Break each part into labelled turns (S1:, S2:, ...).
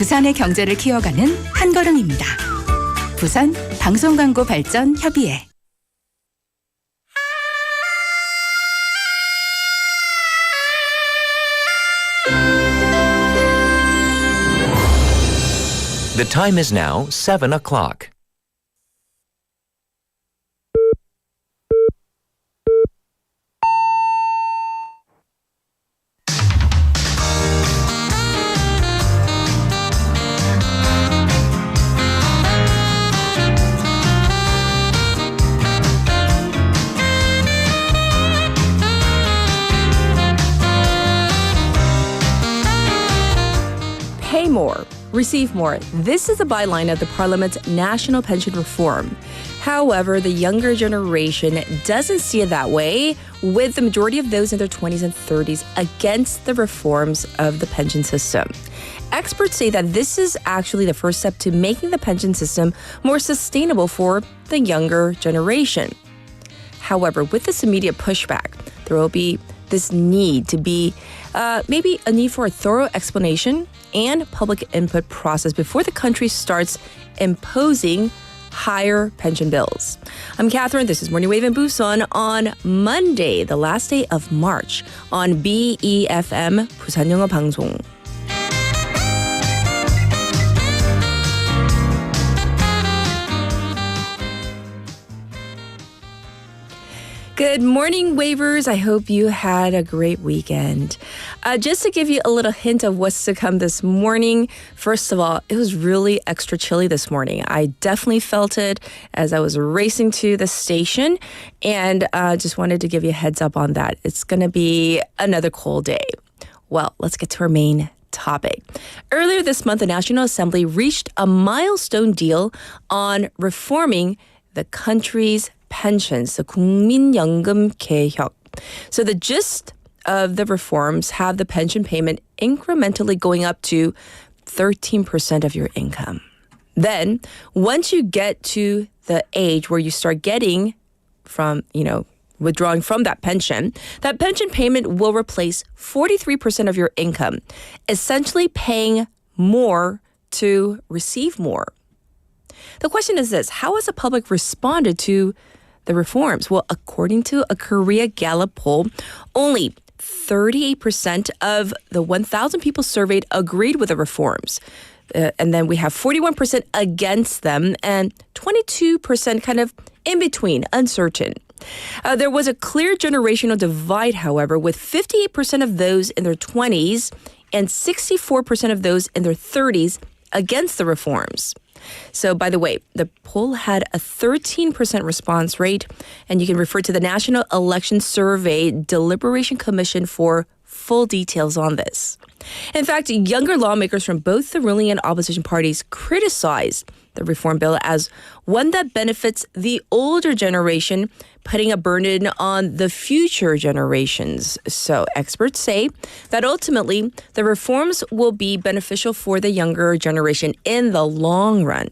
S1: 부산의 경제를 키워가는 한 걸음입니다. 부산 방송광고 발전 협의회.
S2: The time is now 7 o'clock.
S3: Pay more, receive more. This is the byline of the Parliament's national pension reform. However, the younger generation doesn't see it that way, with the majority of those in their 20s and 30s against the reforms of the pension system. Experts say that this is actually the first step to making the pension system more sustainable for the younger generation. However, with this immediate pushback, there will be this need to be maybe a need for a thorough explanation and public input process before the country starts imposing higher pension bills. I'm Catherine. This is Morning Wave in Busan on Monday, the last day of March, on befm 부산영어방송. Good morning, Wavers. I hope you had a great weekend. Just to give you a little hint of what's to come this morning, first of all, it was really extra chilly this morning. I definitely felt it as I was racing to the station, and just wanted to give you a heads up on that. It's going to be another cold day. Well, let's get to our main topic. Earlier this month, the National Assembly reached a milestone deal on reforming the country's pensions, the 국민연금 개혁. So the gist of the reforms have the pension payment incrementally going up to 13% of your income. Then, once you get to the age where you start getting from, withdrawing from that pension payment will replace 43% of your income, essentially paying more to receive more. The question is this: how has the public responded to the reforms? Well, according to a Korea Gallup poll, only 38% of the 1,000 people surveyed agreed with the reforms. And then we have 41% against them and 22% kind of in between, uncertain. There was a clear generational divide, however, with 58% of those in their 20s and 64% of those in their 30s against the reforms. So, by the way, the poll had a 13% response rate, and you can refer to the National Election Survey Deliberation Commission for full details on this. In fact, younger lawmakers from both the ruling and opposition parties criticized the reform bill as one that benefits the older generation, putting a burden on the future generations. So experts say that ultimately the reforms will be beneficial for the younger generation in the long run,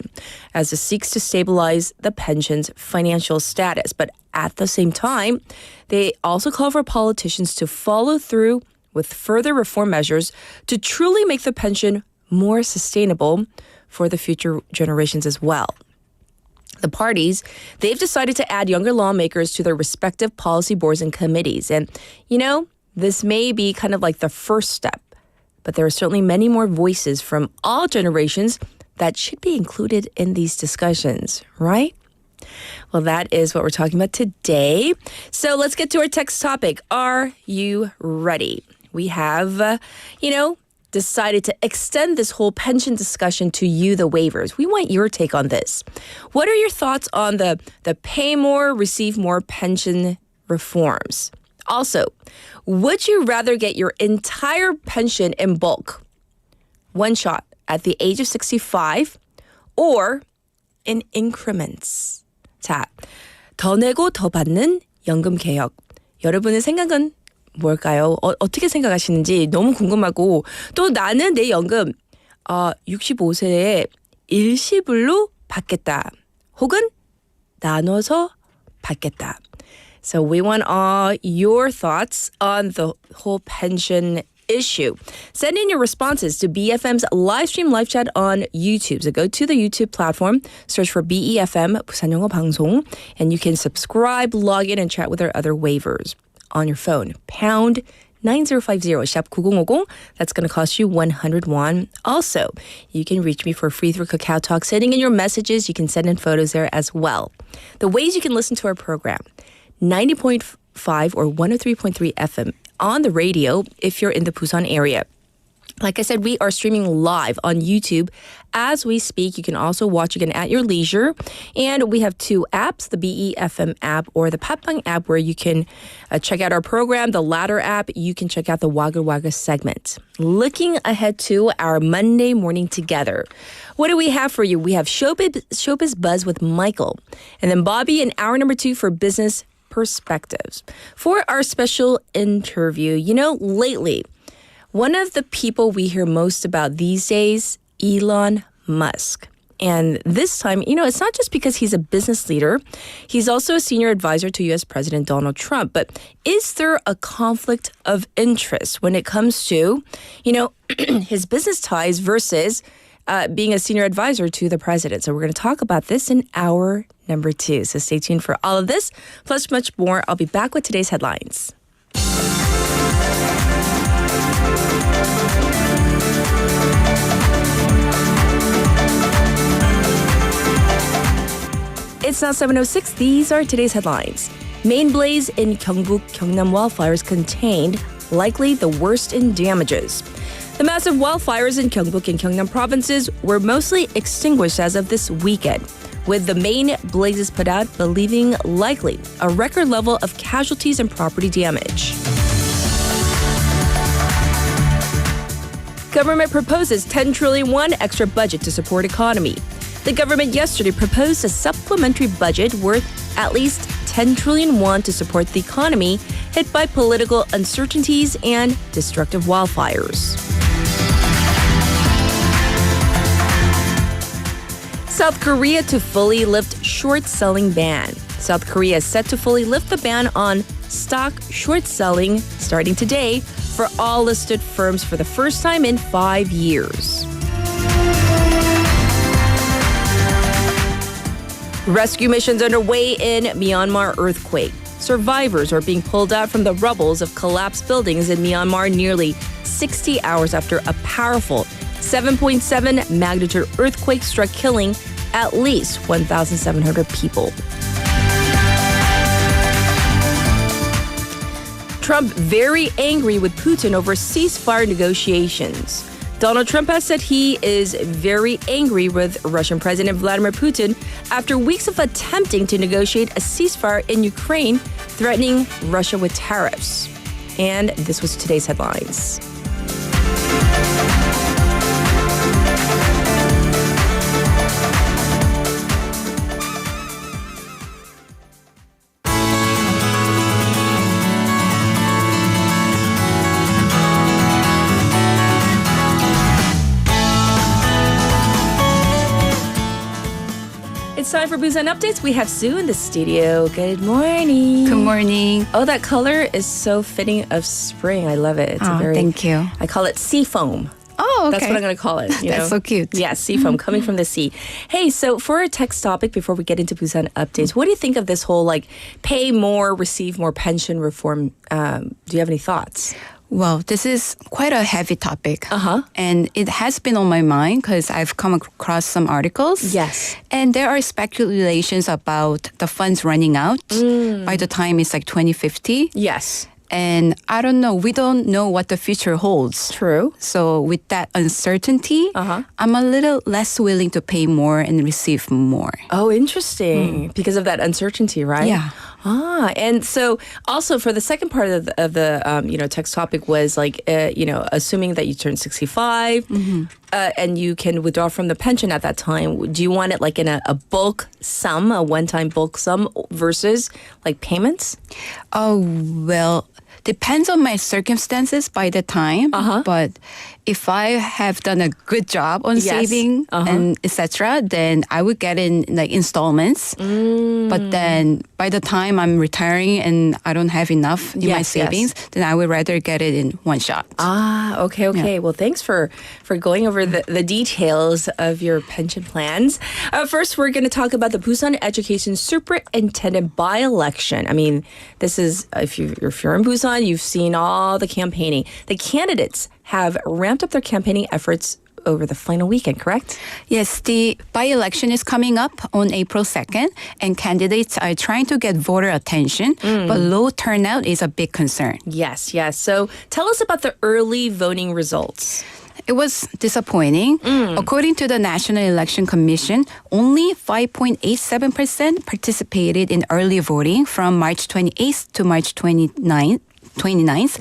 S3: as it seeks to stabilize the pension's financial status. But at the same time, they also call for politicians to follow through with further reform measures to truly make the pension more sustainable for the future generations as well. The parties, they've decided to add younger lawmakers to their respective policy boards and committees. And, this may be kind of like the first step, but there are certainly many more voices from all generations that should be included in these discussions, right? Well, that is what we're talking about today. So let's get to our text topic. Are you ready? We have, decided to extend this whole pension discussion to you, the waivers. We want your take on this. What are your thoughts on the pay more, receive more pension reforms? Also, would you rather get your entire pension in bulk, one shot at the age of 65, or in increments? 자, 더 내고 더 받는 연금 개혁. 여러분의 생각은 뭘까요? 어떻게 생각하시는지 너무 궁금하고, 또 나는 내 연금 65세에 일시불로 받겠다. 혹은 나눠서 받겠다. So we want all your thoughts on the whole pension issue. Send in your responses to BFM's live stream live chat on YouTube. So go to the YouTube platform, search for BEFM, 부산영어방송, and you can subscribe, log in, and chat with our other waivers on your phone. Pound 9050, 샵 9050. That's going to cost you 100 won. Also, you can reach me for free through Kakao Talk. Sending in your messages, you can send in photos there as well. The ways you can listen to our program: 90.5 or 103.3 FM on the radio if you're in the Busan area. Like I said, we are streaming live on YouTube as we speak. You can also watch again at your leisure. And we have two apps, the BEFM app or the Patbang app, where you can check out our program. The latter app, you can check out the Wagga Wagga segment. Looking ahead to our Monday morning together. What do we have for you? We have Showbiz Buzz with Michael. And then Bobby in hour number 2 for business perspectives. For our special interview, lately, one of the people we hear most about these days, Elon Musk. And this time, it's not just because he's a business leader. He's also a senior advisor to U.S. President Donald Trump. But is there a conflict of interest when it comes to, his business ties versus being a senior advisor to the president? So we're going to talk about this in hour number 2. So stay tuned for all of this, plus much more. I'll be back with today's headlines. It's now 7:06. These are today's headlines. Main blaze in Gyeongbuk, Gyeongnam wildfires contained, likely the worst in damages. The massive wildfires in Gyeongbuk and Gyeongnam provinces were mostly extinguished as of this weekend, with the main blazes put out, believing likely a record level of casualties and property damage. Government proposes 10 trillion won extra budget to support economy. The government yesterday proposed a supplementary budget worth at least 10 trillion won to support the economy hit by political uncertainties and destructive wildfires. South Korea to fully lift short-selling ban. South Korea is set to fully lift the ban on stock short selling starting today for all listed firms for the first time in 5 years. Rescue missions underway in Myanmar earthquake. Survivors are being pulled out from the rubbles of collapsed buildings in Myanmar nearly 60 hours after a powerful 7.7 magnitude earthquake struck, killing at least 1,700 people. Trump very angry with Putin over ceasefire negotiations. Donald Trump has said he is very angry with Russian President Vladimir Putin after weeks of attempting to negotiate a ceasefire in Ukraine, threatening Russia with tariffs. And this was today's headlines. It's time for Busan Updates. We have Sue in the studio. Good morning.
S1: Good morning.
S3: Oh, that color is so fitting of spring. I love it. It's
S1: Thank you.
S3: I call it sea foam.
S1: Oh, okay.
S3: That's what I'm going to call it.
S1: That's so cute.
S3: Yeah, sea foam coming from the sea. Hey, so for a text topic before we get into Busan Updates, what do you think of this whole pay more, receive more pension reform? Do you have any thoughts?
S1: Well, this is quite a heavy topic.
S3: Uh-huh.
S1: And it has been on my mind because I've come across some articles.
S3: Yes.
S1: And there are speculations about the funds running out by the time it's 2050.
S3: Yes.
S1: And I don't know. We don't know what the future holds.
S3: True.
S1: So with that uncertainty, I'm a little less willing to pay more and receive more.
S3: Oh, interesting. Because of that uncertainty, right?
S1: Yeah.
S3: And so also for the second part of the text topic was assuming that you turn 65 and you can withdraw from the pension at that time. Do you want it in a bulk sum, a one-time bulk sum versus payments?
S1: Oh, well, depends on my circumstances by the time. But if I have done a good job on saving and etc., then I would get in like installments. But then by the time I'm retiring and I don't have enough in my savings, then I would rather get it in one shot.
S3: Ah, okay.
S1: Yeah.
S3: Well, thanks for going over the details of your pension plans. First, we're going to talk about the Busan Education Superintendent by-election. I mean, this is, if you're in Busan, you've seen all the campaigning. The candidates have ramped up their campaigning efforts over the final weekend, correct?
S1: Yes, the by-election is coming up on April 2nd, and candidates are trying to get voter attention, but low turnout is a big concern.
S3: Yes. So tell us about the early voting results.
S1: It was disappointing. According to the National Election Commission, only 5.87% participated in early voting from March 28th to March 29th.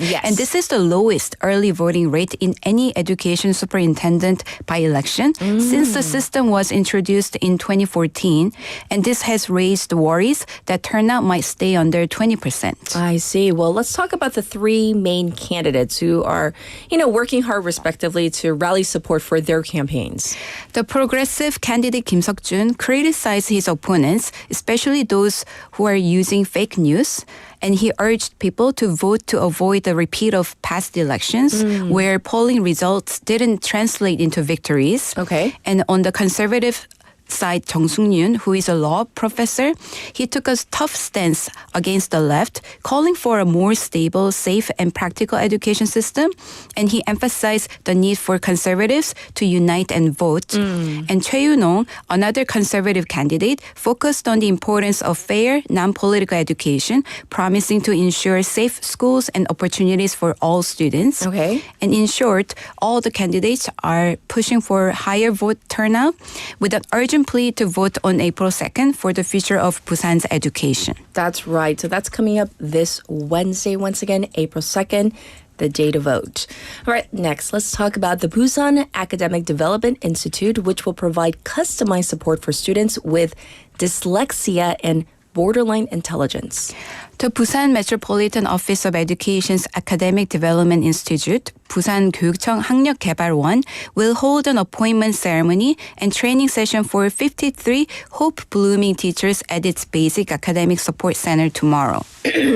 S3: Yes.
S1: And this is the lowest early voting rate in any education superintendent by-election since the system was introduced in 2014. And this has raised worries that turnout might stay under 20%.
S3: I see. Well, let's talk about the three main candidates who are, working hard respectively to rally support for their campaigns.
S1: The progressive candidate Kim Seok-jun criticized his opponents, especially those who are using fake news. And he urged people to vote to avoid the repeat of past elections where polling results didn't translate into victories.
S3: Okay.
S1: And on the conservative side, Jung Sung-yoon, who is a law professor, he took a tough stance against the left, calling for a more stable, safe, and practical education system. And he emphasized the need for conservatives to unite and vote. And Choi Yoon-ong, another conservative candidate, focused on the importance of fair, non-political education, promising to ensure safe schools and opportunities for all students.
S3: Okay.
S1: And in short, all the candidates are pushing for higher vote turnout with an urgent plea to vote on April 2nd for the future of Busan's education.
S3: That's right. So that's coming up this Wednesday, once again, April 2nd, the day to vote. All right, next, let's talk about the Busan Academic Development Institute, which will provide customized support for students with dyslexia and borderline intelligence.
S1: The Busan Metropolitan Office of Education's Academic Development Institute, 부산교육청 학력개발원, will hold an appointment ceremony and training session for 53 Hope Blooming teachers at its basic academic support center tomorrow.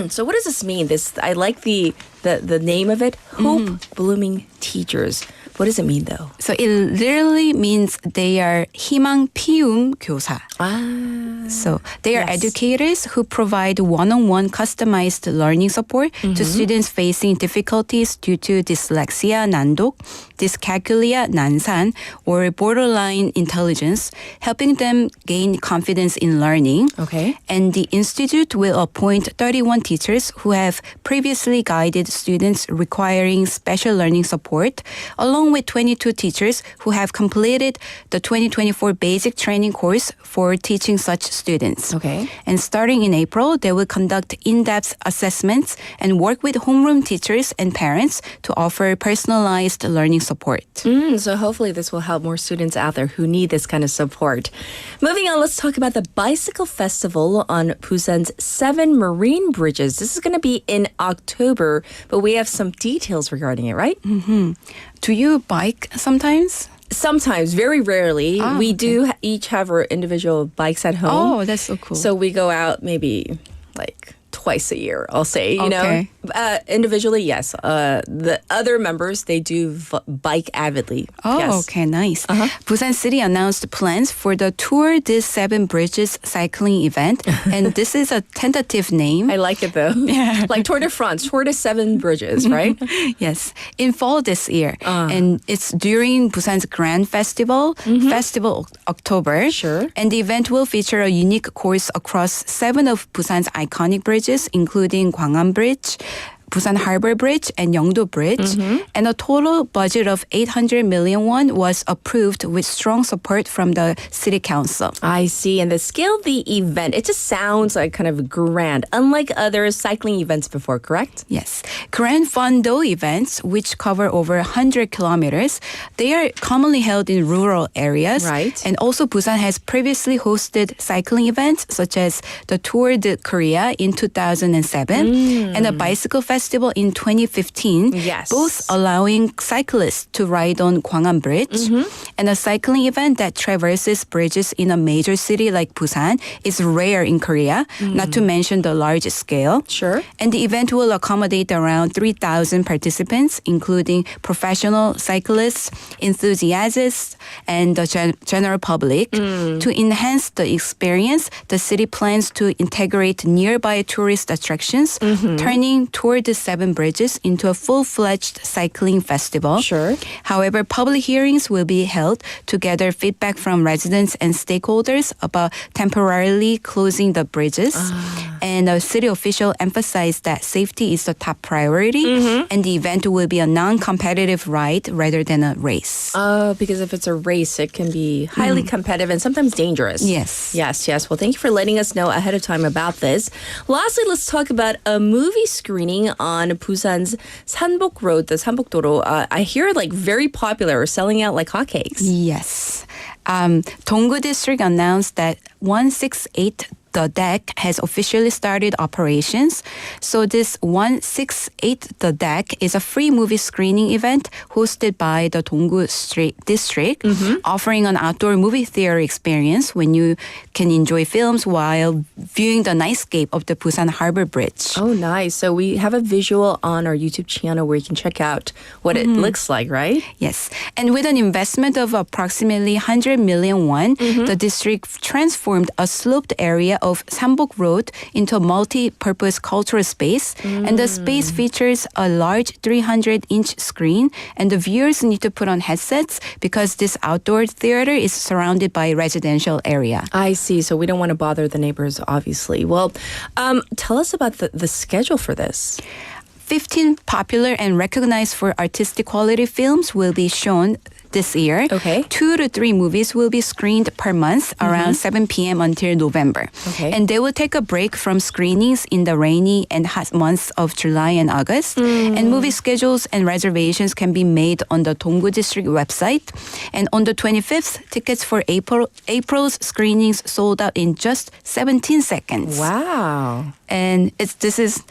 S3: So what does this mean? I like the name of it, Hope Blooming Teachers. What does it mean, though?
S1: So it literally means they are 희망피움교사. So they are educators who provide one-on-one customized learning support to students facing difficulties due to dyslexia, 난독, dyscalculia, 난산, or borderline intelligence, helping them gain confidence in learning.
S3: Okay.
S1: And the institute will appoint 31 teachers who have previously guided students requiring special learning support, along with 22 teachers who have completed the 2024 basic training course for teaching such students.
S3: Okay.
S1: And starting in April, they will conduct in-depth assessments and work with homeroom teachers and parents to offer personalized learning support.
S3: So hopefully this will help more students out there who need this kind of support. Moving on, let's talk about the Bicycle Festival on Busan's 7 marine bridges. This is going to be in October, but we have some details regarding it, right?
S1: Do you bike sometimes?
S3: Sometimes, very rarely. We do each have our individual bikes at home.
S1: Oh, that's so cool.
S3: So we go out maybe like twice a year, I'll say, you
S1: Okay.
S3: know. Individually, yes. The other members, they do bike avidly.
S1: Oh,
S3: yes.
S1: okay, nice. Busan City announced plans for the Tour des 7 Bridges cycling event, and this is a tentative name.
S3: I like it though.
S1: Yeah.
S3: Like Tour de France, Tour de 7 Bridges, right?
S1: Yes, in fall this year. And it's during Busan's Grand Festival, Festival October.
S3: Sure.
S1: And the event will feature a unique course across 7 of Busan's iconic bridges, including Gwanghwamun Bridge, Busan Harbor Bridge, and Yeongdo Bridge. And a total budget of 800 million won was approved with strong support from the city council.
S3: I see. And the scale of the event, it just sounds like kind of grand, unlike other cycling events before, correct?
S1: Yes. Grand Fondo events, which cover over 100 kilometers, they are commonly held in rural areas.
S3: Right.
S1: And also Busan has previously hosted cycling events such as the Tour de Korea in 2007 and a bicycle festival Festival in 2015,
S3: Yes.
S1: both allowing cyclists to ride on Gwangan Bridge, and a cycling event that traverses bridges in a major city like Busan is rare in Korea, not to mention the large scale.
S3: Sure.
S1: And the event will accommodate around 3,000 participants, including professional cyclists, enthusiasts, and the general public. To enhance the experience, the city plans to integrate nearby tourist attractions, turning toward the 7 bridges into a full-fledged cycling festival.
S3: Sure.
S1: However, public hearings will be held to gather feedback from residents and stakeholders about temporarily closing the bridges. And the city official emphasized that safety is the top priority, and the event will be a non-competitive ride rather than a race.
S3: Oh, because if it's a race, it can be highly competitive and sometimes dangerous.
S1: Yes.
S3: Yes. Well, thank you for letting us know ahead of time about this. Lastly, let's talk about a movie screening on Busan's Sanbok Road, the San복도로. I hear like very popular, selling out like hotcakes.
S1: Yes. Donggu District announced that 168 The Deck has officially started operations. So this 168 The Deck is a free movie screening event hosted by the Donggu District, offering an outdoor movie theater experience when you can enjoy films while viewing the nightscape of the Busan Harbor Bridge.
S3: Oh, nice. So we have a visual on our YouTube channel where you can check out what it looks like, right?
S1: Yes. And with an investment of approximately 100 million won, the district transformed a sloped area of Sanbok Road into a multi-purpose cultural space. And the space features a large 300-inch screen, and the viewers need to put on headsets because this outdoor theater is surrounded by a residential area.
S3: I see. So we don't want to bother the neighbors, obviously. Well, tell us about the schedule for this.
S1: 15 popular and recognized for artistic quality films will be shown this year.
S3: Okay.
S1: 2 to 3 movies will be screened per month around 7 p.m. until November.
S3: Okay.
S1: And they will take a break from screenings in the rainy and hot months of July and August. And movie schedules and reservations can be made on the Donggu District website. And on the 25th, tickets for April's screenings sold out in just 17 seconds.
S3: Wow.
S1: And this is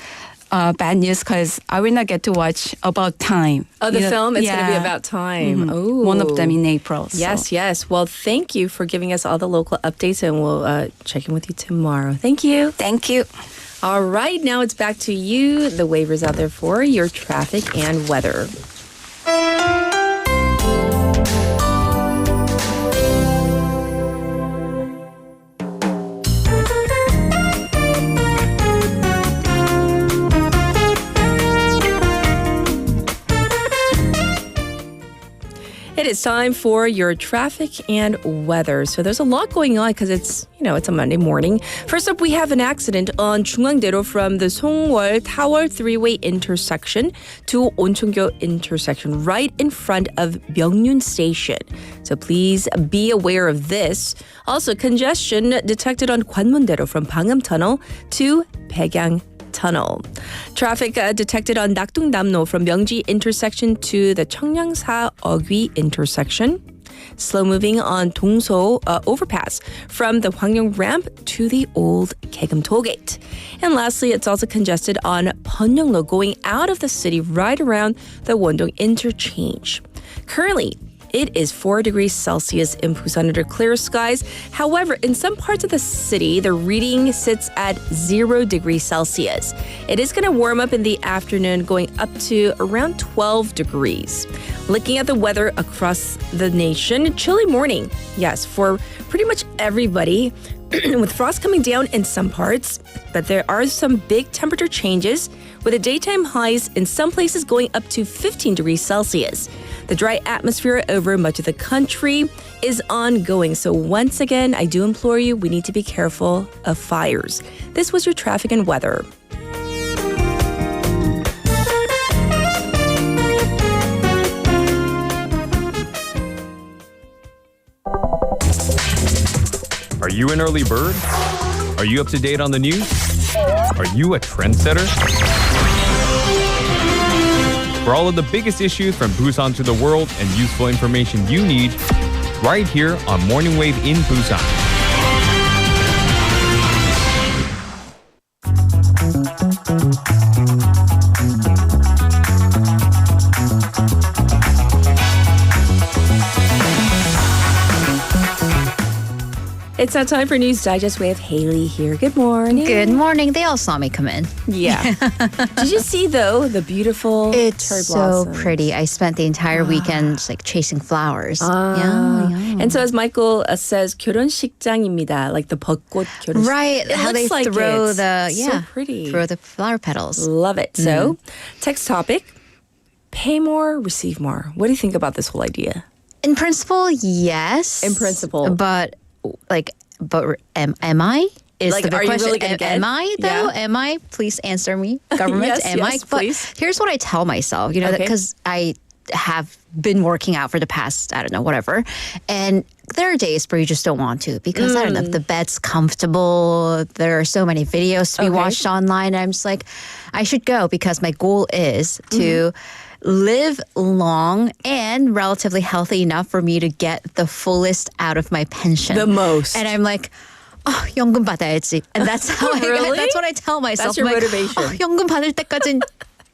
S1: bad news because I will not get to watch About Time.
S3: Oh, the film? It's going to be
S1: yeah.
S3: about time. Oh,
S1: One of them in April. so.
S3: Yes. Well, thank you for giving us all the local updates, and we'll check in with you tomorrow. Thank you.
S1: Thank you.
S3: All right, now it's back to you. The waivers out there for your traffic and weather. It is time for your traffic and weather. So there's a lot going on because it's a Monday morning. First up, we have an accident on 중앙대로 from the Songwol Tower 3-way intersection to Oncheongyo intersection right in front of Myeongyun Station. So please be aware of this. Also, congestion detected on Gwanmun대로 from Pangnam Tunnel to Baegang Tunnel. Traffic detected on Nakdong-Namno from Myeongji intersection to the Cheongyangsa-Ogui intersection. Slow moving on Dongso overpass from the Hwangyong ramp to the old Kaegum tollgate. And lastly, it's also congested on Pyeonglo going out of the city right around the Wondong interchange. Currently, it is 4 degrees Celsius in Busan under clear skies. However, in some parts of the city, the reading sits at 0 degrees Celsius. It is going to warm up in the afternoon, going up to around 12 degrees. Looking at the weather across the nation, chilly morning. Yes, for pretty much everybody, with frost coming down in some parts, but there are some big temperature changes, with the daytime highs in some places going up to 15 degrees Celsius. The dry atmosphere over much of the country is ongoing. So once again, I do implore you, we need to be careful of fires. This was your traffic and weather.
S4: Are you an early bird? Are you up to date on the news? Are you a trendsetter? For all of the biggest issues from Busan to the world and useful information you need, right here on Morning Wave in Busan.
S3: It's that time for News Digest. We have Haley here. Good morning.
S5: Good morning. They all saw me come in.
S3: Yeah. Did you see, though, the beautiful
S5: It's
S3: cherry
S5: so
S3: blossoms?
S5: pretty. I spent the entire weekend just, like chasing flowers.
S3: Ah.
S5: Yeah.
S3: And so as Michael says, 결혼식장입니다. Like the 벚꽃 결혼식.
S5: Right.
S3: It
S5: How
S3: looks
S5: they
S3: like
S5: throw
S3: it. So pretty.
S5: throw the flower petals.
S3: Love it. So, text topic, pay more, receive more. What do you think about this whole idea?
S5: In principle, yes.
S3: In principle.
S5: But am I? Is
S3: Like,
S5: the big
S3: are you
S5: question.
S3: really gonna get it?
S5: Am I though?
S3: Yeah.
S5: Am I? Please answer me, government.
S3: Yes,
S5: am I?
S3: yes,
S5: But
S3: please.
S5: here's what I tell myself. You know,
S3: Okay.
S5: because I have been working out for the past, I don't know, whatever. And there are days where you just don't want to because, I don't know, the bed's comfortable. There are so many videos to be
S3: Okay.
S5: watched online. I'm just like, I should go because my goal is to live long and relatively healthy enough for me to get the fullest out of my pension.
S3: The most.
S5: And I'm like, oh, 연금 받아야지. And that's how
S3: Really?
S5: that's what I tell myself.
S3: That's your
S5: I'm like,
S3: motivation.
S5: Oh, 연금 받을 때까진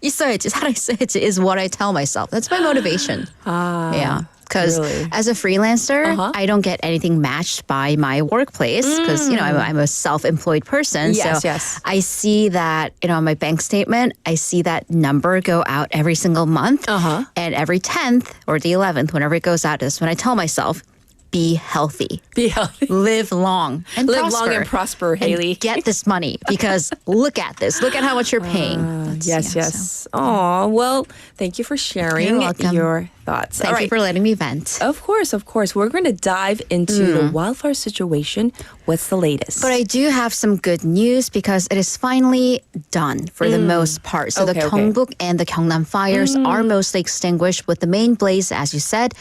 S5: 있어야지, 살아있어야지 is what I tell myself. That's my motivation. Yeah. Because
S3: really?
S5: as a freelancer,
S3: Uh-huh.
S5: I don't get anything matched by my workplace because, you know, I'm a self-employed person.
S3: Yes,
S5: so
S3: yes.
S5: I see that, you know, on my bank statement, I see that number go out every single month.
S3: Uh-huh.
S5: And every 10th or the 11th, whenever it goes out, is when I tell myself, be healthy.
S3: Be healthy.
S5: Live long and
S3: Live
S5: prosper.
S3: long and prosper,
S5: And
S3: Haley.
S5: get this money because look at this. Look at how much you're paying.
S3: Yes,
S5: Yeah,
S3: yes. Oh, well, thank you for sharing
S5: You're welcome.
S3: your thoughts.
S5: Thank
S3: All
S5: you
S3: right.
S5: for letting me vent.
S3: Of course, of course. We're going to dive into the wildfire situation. What's the latest?
S5: But I do have some good news because it is finally done for the most part. So the
S3: Okay, okay.
S5: Gyeongbuk and the Gyeongnam fires are mostly extinguished with the main blaze, as you said,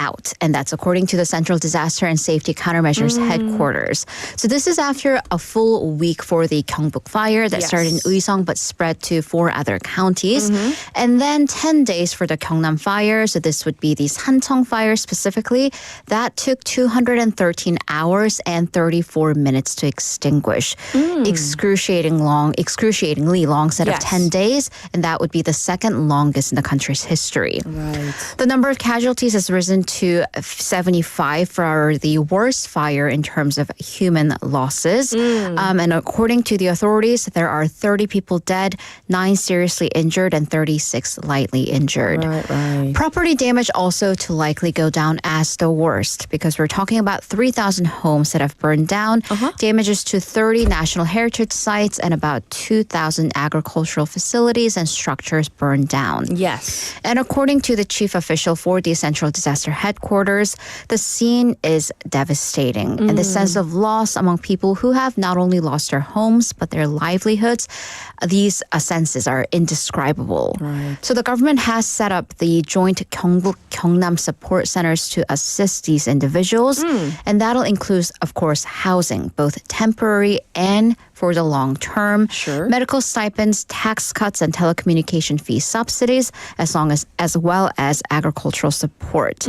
S5: out. And that's according to the Central Disaster and Safety Countermeasures headquarters. So this is after a full week for the Gyeongbuk fire that
S3: Yes.
S5: started in Uiseong but spread to 4 other counties. And then 10 days for the Gyeongnam fire. So this would be the Sancheong fire specifically. That took 213 hours and 34 minutes to extinguish. Excruciatingly long set of
S3: Yes.
S5: 10 days. And that would be the second longest in the country's history.
S3: Right.
S5: The number of casualties has risen to 75 for the worst fire in terms of human losses. And according to the authorities, there are 30 people dead, 9 seriously injured, and 36 lightly injured.
S3: Right.
S5: Property damage also to likely go down as the worst because we're talking about 3,000 homes that have burned down, damages to 30 national heritage sites, and about 2,000 agricultural facilities and structures burned down.
S3: Yes.
S5: And according to the chief official for the Central Disaster Headquarters, the scene is devastating. And the sense of loss among people who have not only lost their homes, but their livelihoods, these senses are indescribable.
S3: Right.
S5: So the government has set up the joint Gyeongbuk Gyeongnam support centers to assist these individuals. And that'll include, of course, housing, both temporary and for the long term.
S3: Sure.
S5: Medical stipends, tax cuts, and telecommunication fee subsidies, as well as agricultural support.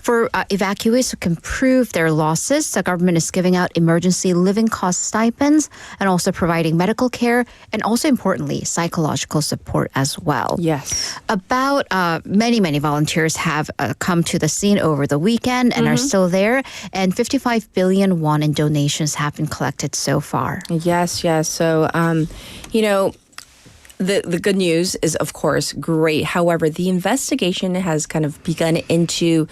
S5: For evacuees who can prove their losses, the government is giving out emergency living cost stipends and also providing medical care and also importantly, psychological support as well.
S3: Yes.
S5: About many volunteers have come to the scene over the weekend and are still there, and 55 billion won in donations have been collected so far.
S3: Yes. So, you know, the good news is, of course, great. However, the investigation has kind of begun into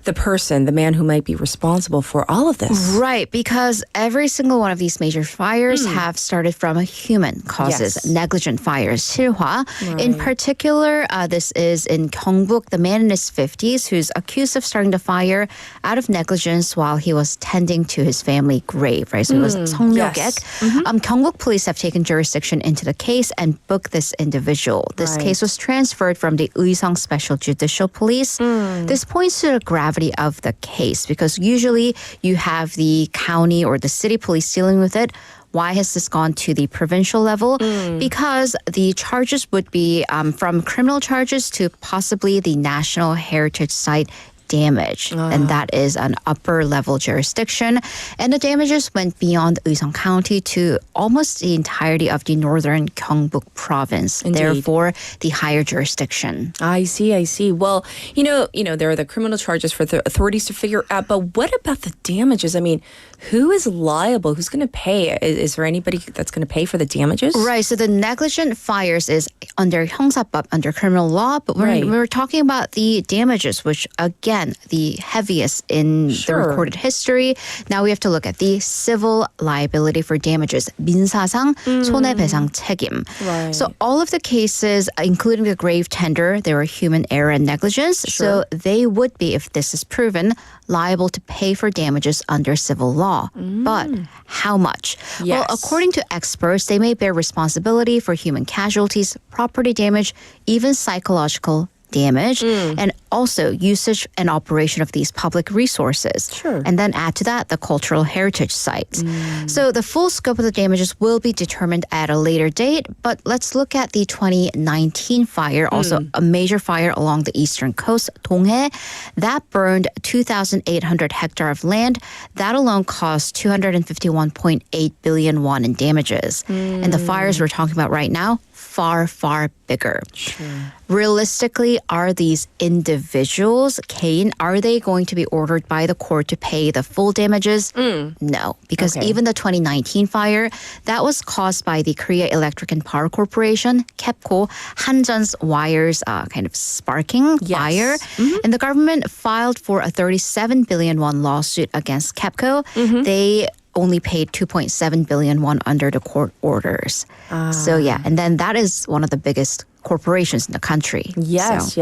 S3: the person, the man who might be responsible for all of this.
S5: Right, because every single one of these major fires have started from human causes,
S3: Yes.
S5: negligent fires, 실화. In particular, this is in Gyeongbuk, the man in his 50s who's accused of starting the fire out of negligence while he was tending to his family grave, right? So it was 성묘객.
S3: Yes.
S5: Gyeongbuk police have taken jurisdiction into the case and booked this individual. This
S3: Right.
S5: case was transferred from the Uiseong Special Judicial Police. This points to the gravity of the case because usually you have the county or the city police dealing with it. Why has this gone to the provincial level? Because the charges would be from criminal charges to possibly the National Heritage Site damage, and that is an upper level jurisdiction. And the damages went beyond Uiseong County to almost the entirety of the northern Gyeongbuk province.
S3: Indeed.
S5: Therefore, the higher jurisdiction.
S3: I see. Well, you know, there are the criminal charges for the authorities to figure out, but what about the damages? I mean, who is liable? Who's going to pay? Is there anybody that's going to pay for the damages?
S5: Right. So the negligent fires is under 형사법, under criminal law, but we're talking about the damages, which again, the heaviest in the recorded history. Now we have to look at the civil liability for damages, 민사상, 손해배상 책임.
S3: Right.
S5: So all of the cases, including the grave tender, there were human error and negligence. So they would be, if this is proven, liable to pay for damages under civil law. But how much?
S3: Yes.
S5: Well, according to experts, they may bear responsibility for human casualties, property damage, even psychological damage, and also usage and operation of these public resources.
S3: Sure.
S5: And then add to that the cultural heritage sites. So the full scope of the damages will be determined at a later date, but let's look at the 2019 fire, also a major fire along the eastern coast, Donghae. That burned 2,800 hectare of land. That alone cost 251.8 billion won in damages. And the fires we're talking about right now, far, far bigger.
S3: Sure.
S5: Realistically, are these individuals, Kane, are they going to be ordered by the court to pay the full damages? No, because even the 2019 fire, that was caused by the Korea Electric and Power Corporation, KEPCO, Hanjan's wires kind of sparking fire. And the government filed for a 37 billion won lawsuit against KEPCO. They only paid 2.7 billion won under the court orders. So and then that is one of the biggest corporations in the country.
S3: Yes.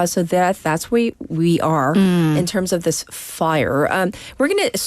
S3: So that's where we are in terms of this fire. We're going to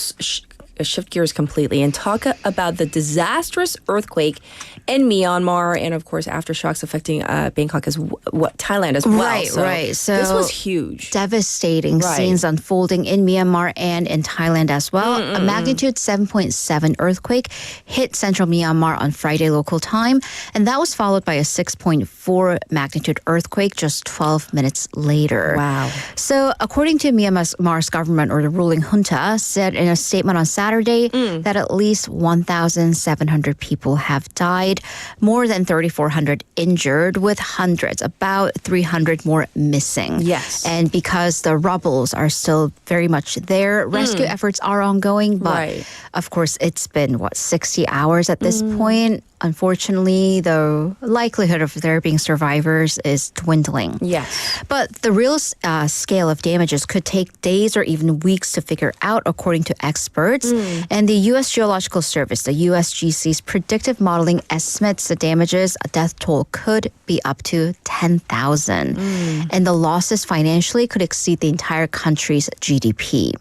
S3: shift gears completely and talk about the disastrous earthquake in Myanmar and, of course, aftershocks affecting Bangkok Thailand as well.
S5: Right. So
S3: this was huge.
S5: Devastating scenes unfolding in Myanmar and in Thailand as well. A magnitude 7.7 earthquake hit central Myanmar on Friday local time, and that was followed by a 6.4 magnitude earthquake just 12 minutes later.
S3: Wow.
S5: So according to Myanmar's government, or the ruling junta, said in a statement on Saturday that at least 1,700 people have died, more than 3,400 injured, with hundreds, about 300 more missing.
S3: Yes.
S5: And because the rubbles are still very much there, rescue efforts are ongoing, but of course it's been, 60 hours at this point. Unfortunately, the likelihood of there being survivors is dwindling.
S3: Yes.
S5: But the real scale of damages could take days or even weeks to figure out, according to experts. And the U.S. Geological Service, the USGC's predictive modeling estimates the damages, a death toll could be up to 10,000. And the losses financially could exceed the entire country's GDP.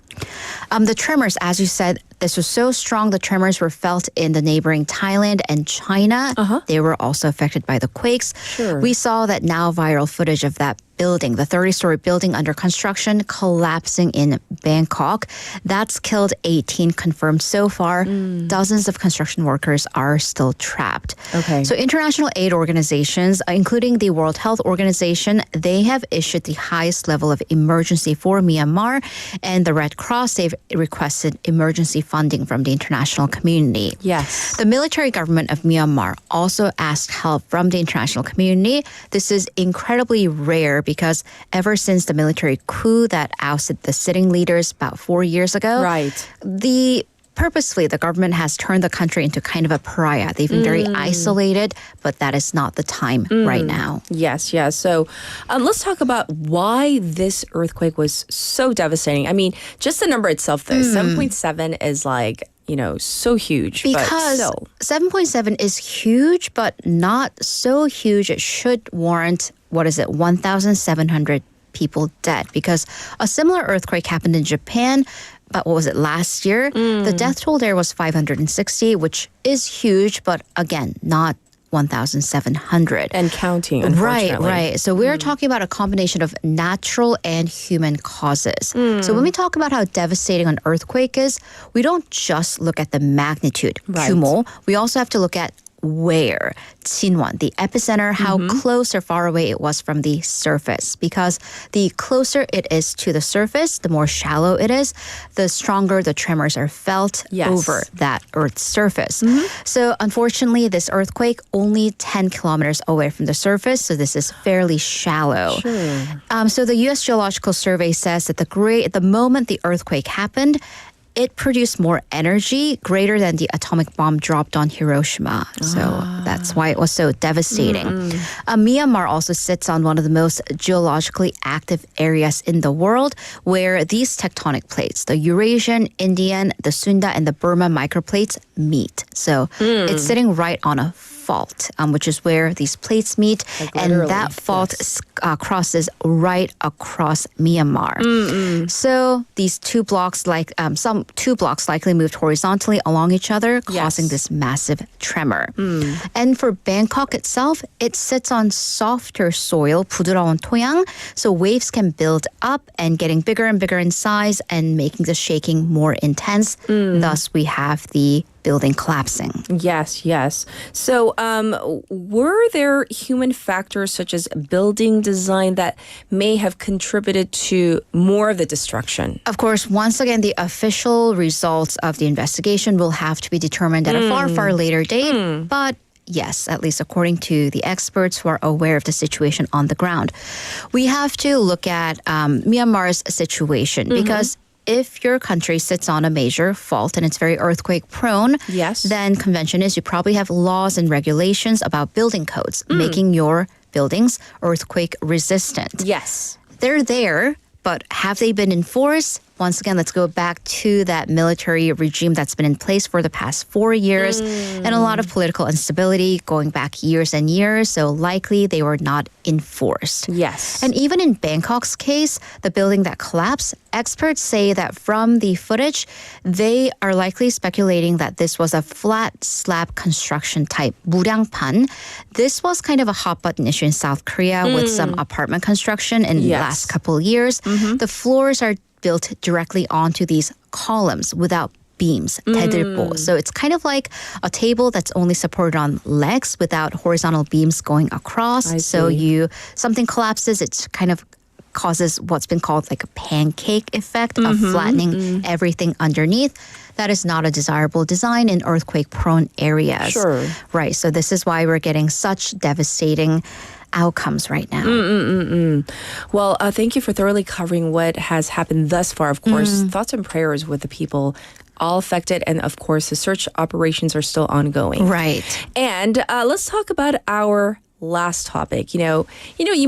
S5: The tremors, as you said, this was so strong, the tremors were felt in the neighboring Thailand and China. They were also affected by the quakes.
S3: Sure.
S5: We saw that now viral footage of that building, the 30-story building under construction, collapsing in Bangkok. That's killed 18 confirmed so far. Dozens of construction workers are still trapped.
S3: Okay.
S5: So international aid organizations, including the World Health Organization, they have issued the highest level of emergency for Myanmar. And the Red Cross, they've requested emergency funding from the international community.
S3: Yes.
S5: The military government of Myanmar also asked help from the international community. This is incredibly rare because ever since the military coup that ousted the sitting leaders about 4 years ago, purposefully, the government has turned the country into kind of a pariah. They've been very isolated, but that is not the time right now.
S3: Yes. So let's talk about why this earthquake was so devastating. I mean, just the number itself, though, 7.7 is so huge.
S5: Because 7.7 is huge, but not so huge. It should warrant, 1,700 people dead. Because a similar earthquake happened in Japan, but last year? The death toll there was 560, which is huge, but again, not 1,700.
S3: And counting, unfortunately.
S5: Right. So we're talking about a combination of natural and human causes. So when we talk about how devastating an earthquake is, we don't just look at the magnitude, 규모. We also have to look at where? Jinwon, the epicenter, how close or far away it was from the surface. Because the closer it is to the surface, the more shallow it is, the stronger the tremors are felt over that Earth's surface. So unfortunately, this earthquake only 10 kilometers away from the surface, so this is fairly shallow. So the U.S. Geological Survey says that the moment the earthquake happened, it produced more energy greater than the atomic bomb dropped on Hiroshima. So that's why it was so devastating. Myanmar also sits on one of the most geologically active areas in the world where these tectonic plates, the Eurasian, Indian, the Sunda, and the Burma microplates meet. So it's sitting right on a fault, which is where these plates meet, and that fault crosses right across Myanmar. So these two blocks, likely moved horizontally along each other, causing this massive tremor. And for Bangkok itself, it sits on softer soil, 부드러운 토양, so waves can build up and getting bigger and bigger in size and making the shaking more intense. Thus, we have the building collapsing.
S3: Yes. So were there human factors such as building design that may have contributed to more of the destruction?
S5: Of course, once again, the official results of the investigation will have to be determined at a far, far later date. But yes, at least according to the experts who are aware of the situation on the ground. We have to look at Myanmar's situation because if your country sits on a major fault and it's very earthquake prone, then convention is you probably have laws and regulations about building codes, making your buildings earthquake resistant.
S3: Yes.
S5: They're there, but have they been enforced? Once again, let's go back to that military regime that's been in place for the past 4 years and a lot of political instability going back years and years. So likely they were not enforced.
S3: Yes.
S5: And even in Bangkok's case, the building that collapsed, experts say that from the footage, they are likely speculating that this was a flat slab construction type, 무량판. This was kind of a hot button issue in South Korea with some apartment construction in the last couple of years. The floors are built directly onto these columns without beams, 대들보. So it's kind of like a table that's only supported on legs without horizontal beams going across. So something collapses, it kind of causes what's been called like a pancake effect of flattening everything underneath. That is not a desirable design in earthquake-prone areas.
S3: Sure.
S5: Right, so this is why we're getting such devastating outcomes right now.
S3: Well, thank you for thoroughly covering what has happened thus far. Of course, thoughts and prayers with the people all affected, and of course, the search operations are still ongoing.
S5: Right.
S3: And let's talk about our last topic. You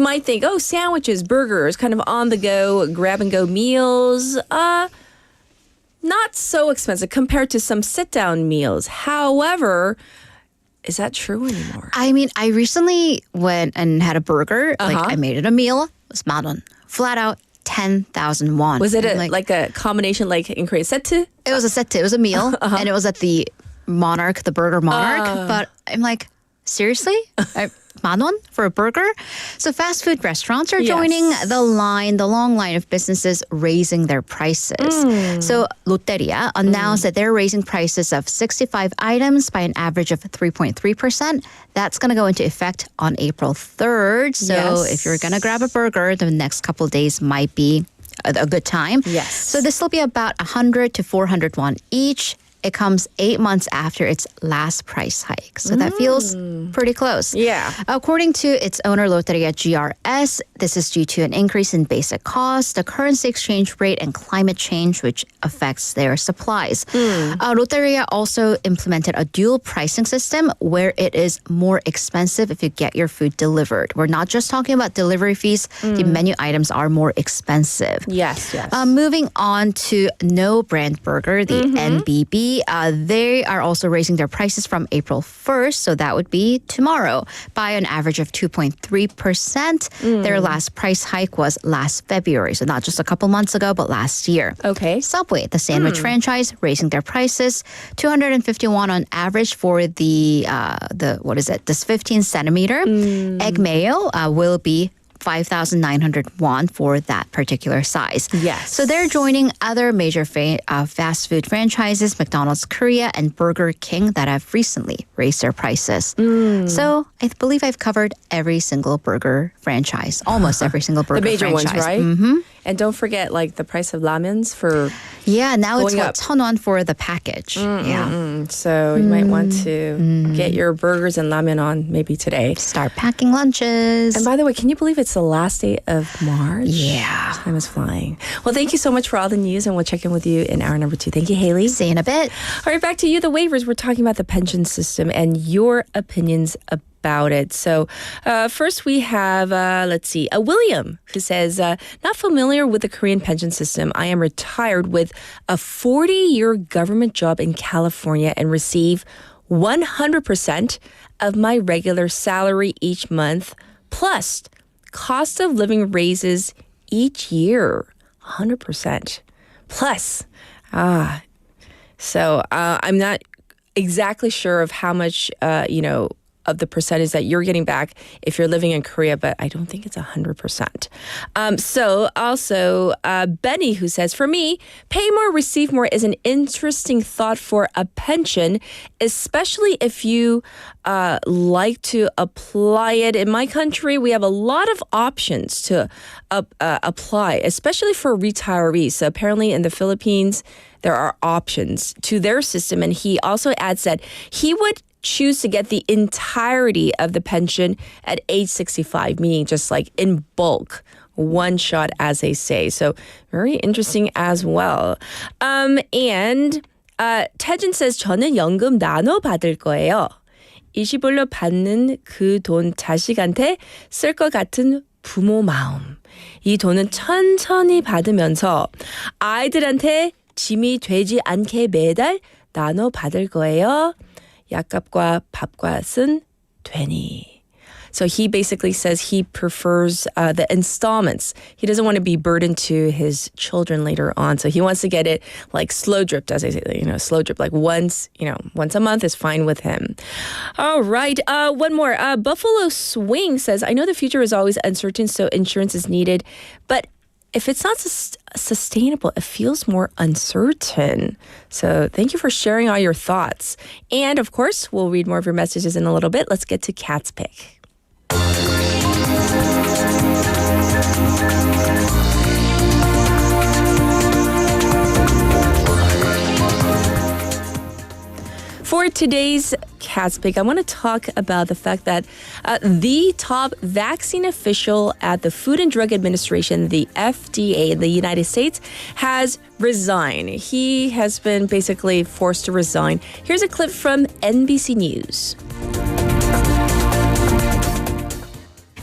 S3: might think, oh, sandwiches, burgers, kind of on the go, grab and go meals. Not so expensive compared to some sit down meals. However, is that true anymore?
S5: I mean, I recently went and had a burger. Like, I made it a meal. It was 10,000원. Flat out 10,000 won.
S3: Was it like a combination like in Korea? Setu?
S5: It was a setu. It was a meal. And it was at the Monarch, the Burger Monarch. But I'm like, seriously? 10,000원 for a burger? So fast food restaurants are joining the long line of businesses raising their prices. So 롯데리아 announced that they're raising prices of 65 items by an average of 3.3%. That's going to go into effect on April 3rd. So if you're going to grab a burger, the next couple of days might be a good time.
S3: Yes.
S5: So this will be about 100 to 400 won each. It comes 8 months after its last price hike. So that feels pretty close.
S3: Yeah.
S5: According to its owner, 롯데리아 GRS, this is due to an increase in basic costs, the currency exchange rate, and climate change, which affects their supplies. 롯데리아 also implemented a dual pricing system where it is more expensive if you get your food delivered. We're not just talking about delivery fees. The menu items are more expensive.
S3: Yes.
S5: Moving on to No Brand Burger, the NBB. They are also raising their prices from April 1st, so that would be tomorrow, by an average of 2.3%. Their last price hike was last February, so not just a couple months ago, but last year.
S3: Okay.
S5: Subway, the sandwich franchise, raising their prices, 250 won on average for this 15 centimeter. Egg mayo will be 5,900 won for that particular size.
S3: Yes.
S5: So they're joining other major fast food franchises, McDonald's Korea and Burger King, that have recently raised their prices. So I believe I've covered every single burger franchise, almost every single burger
S3: The major
S5: franchise.
S3: ones, right? Mm-hmm. And don't forget, like, the price of ramens for...
S5: Yeah, now it's
S3: Going up.
S5: 1,000 for the package. Yeah.
S3: So you might want to get your burgers and ramen on maybe today.
S5: Start packing lunches.
S3: And by the way, can you believe it's the last day of March?
S5: Yeah.
S3: Time is flying. Well, thank you so much for all the news, and we'll check in with you in hour number 2. Thank you, Haley.
S5: See you in a bit.
S3: All right, back to you, the waivers. We're talking about the pension system and your opinions about it. So first we have, William, who says, not familiar with the Korean pension system. I am retired with a 40-year government job in California and receive 100% of my regular salary each month, plus cost of living raises each year, 100%. Plus, so I'm not exactly sure of how much, of the percentage that you're getting back if you're living in Korea, but I don't think it's 100%. So also Benny, who says, for me, pay more, receive more is an interesting thought for a pension, especially if you like to apply it. In my country, we have a lot of options to apply, especially for retirees. So apparently in the Philippines, there are options to their system. And he also adds that he would choose to get the entirety of the pension at age 65, meaning just like in bulk, one shot, as they say. So very interesting as well. And 태진 says, 저는 연금 나눠 받을 거예요. 20월로 받는 그 돈 자식한테 쓸 것 같은 부모 마음. 이 돈은 천천히 받으면서 아이들한테 짐이 되지 않게 매달 나눠 받을 거예요. 약값과 밥값은 되니. So he basically says he prefers the installments. He doesn't want to be burdened to his children later on. So he wants to get it like slow dripped, as I say, slow drip, like once a month is fine with him. All right. One more. Buffalo Swing says, I know the future is always uncertain, so insurance is needed. But if it's not sustainable, it feels more uncertain. So thank you for sharing all your thoughts. And of course, we'll read more of your messages in a little bit. Let's get to Kat's Pick. For today's Cat's Pick, I want to talk about the fact that the top vaccine official at the Food and Drug Administration, the FDA in the United States, has resigned. He has been basically forced to resign. Here's a clip from NBC News.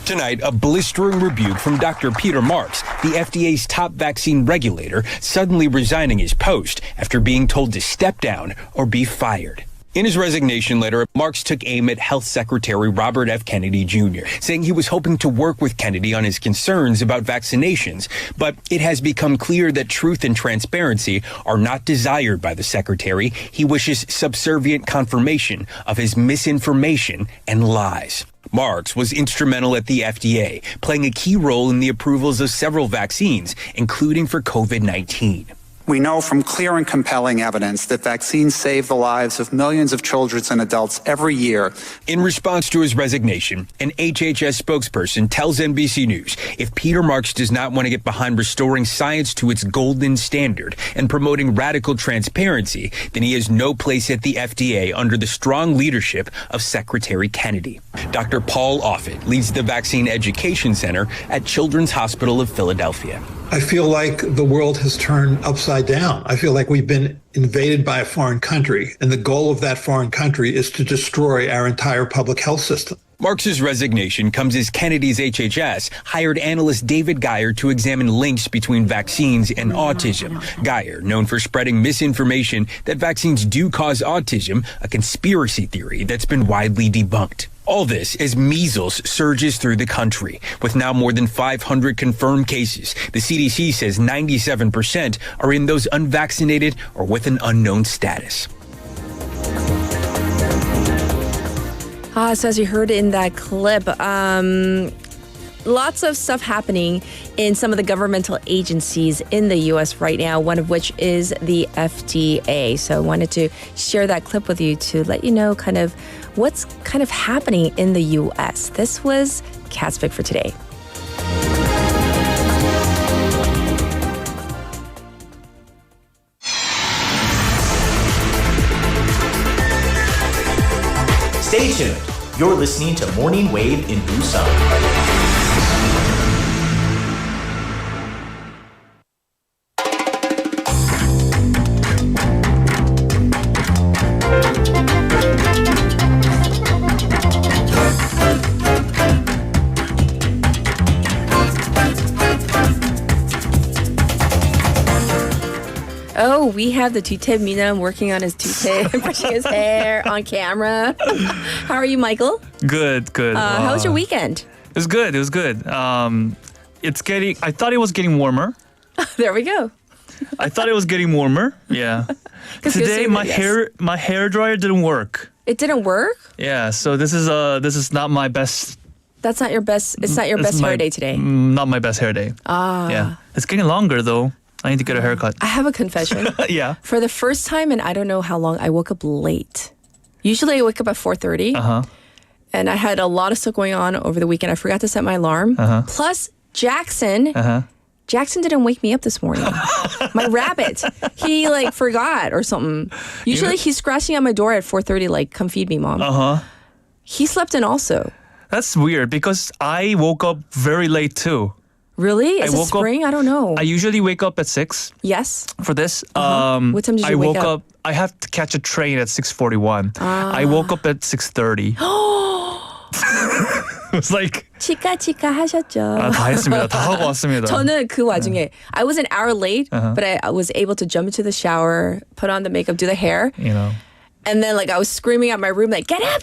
S6: Tonight, a blistering rebuke from Dr. Peter Marks, the FDA's top vaccine regulator, suddenly resigning his post after being told to step down or be fired. In his resignation letter, Marks took aim at Health Secretary Robert F. Kennedy Jr., saying he was hoping to work with Kennedy on his concerns about vaccinations, but it has become clear that truth and transparency are not desired by the secretary. He wishes subservient confirmation of his misinformation and lies. Marks was instrumental at the FDA, playing a key role in the approvals of several vaccines, including for COVID-19.
S7: We know from clear and compelling evidence that vaccines save the lives of millions of children and adults every year.
S6: In response to his resignation, an HHS spokesperson tells NBC News if Peter Marks does not want to get behind restoring science to its golden standard and promoting radical transparency, then he has no place at the FDA under the strong leadership of Secretary Kennedy. Dr. Paul Offit leads the Vaccine Education Center at Children's Hospital of Philadelphia.
S8: I feel like the world has turned upside down. I feel like we've been invaded by a foreign country, and the goal of that foreign country is to destroy our entire public health system.
S6: Marks's resignation comes as Kennedy's HHS hired analyst David Geyer to examine links between vaccines and autism. Geyer, known for spreading misinformation that vaccines do cause autism, a conspiracy theory that's been widely debunked. All this as measles surges through the country. With now more than 500 confirmed cases, the CDC says 97% are in those unvaccinated or with an unknown status.
S3: So as you heard in that clip, lots of stuff happening in some of the governmental agencies in the U.S. right now, one of which is the FDA. So I wanted to share that clip with you to let you know kind of what's kind of happening in the U.S. This was Cat's Pick for today.
S9: Stay tuned. You're listening to Morning Wave in Busan.
S3: Oh, we have the Tute Mina working on his tute, brushing his hair on camera. How are you, Michael?
S10: Good.
S3: How was your weekend?
S10: It was good. I thought it was getting warmer.
S3: There we go.
S10: I thought it was getting warmer. Yeah.
S3: 'Cause
S10: Today
S3: you're
S10: my
S3: serious.
S10: my hair dryer didn't work.
S3: It didn't work?
S10: Yeah. So this is not my best.
S3: That's not your best. It's not your
S10: It's
S3: best hair
S10: my-
S3: day today.
S10: Not my best hair day.
S3: Ah.
S10: Yeah. It's getting longer though. I need to get a haircut.
S3: I have a confession.
S10: Yeah.
S3: For the first time in I don't know how long, I woke up late. Usually I wake up at 4:30. And I had a lot of stuff going on over the weekend. I forgot to set my alarm. Plus, Jackson didn't wake me up this morning. My rabbit. He forgot or something. Usually he's scratching at my door at 4:30 like, come feed me, Mom. He slept in also.
S10: That's weird because I woke up very late too.
S3: Really? Is it
S10: woke up-
S3: spring? I don't know.
S10: I usually wake up at 6
S3: Yes.
S10: for this.
S3: What time did you
S10: I
S3: wake
S10: woke
S3: up?
S10: I have to catch a train at 6:41. I woke up at 6:30. It was like
S3: 치카 하셨죠.
S10: 다 했습니다. 다 하고 왔습니다.
S3: 저는 그 와중에 I was an hour late, but I was able to jump into the shower, put on the makeup, do the hair.
S10: You know.
S3: And then I was screaming at my room get up.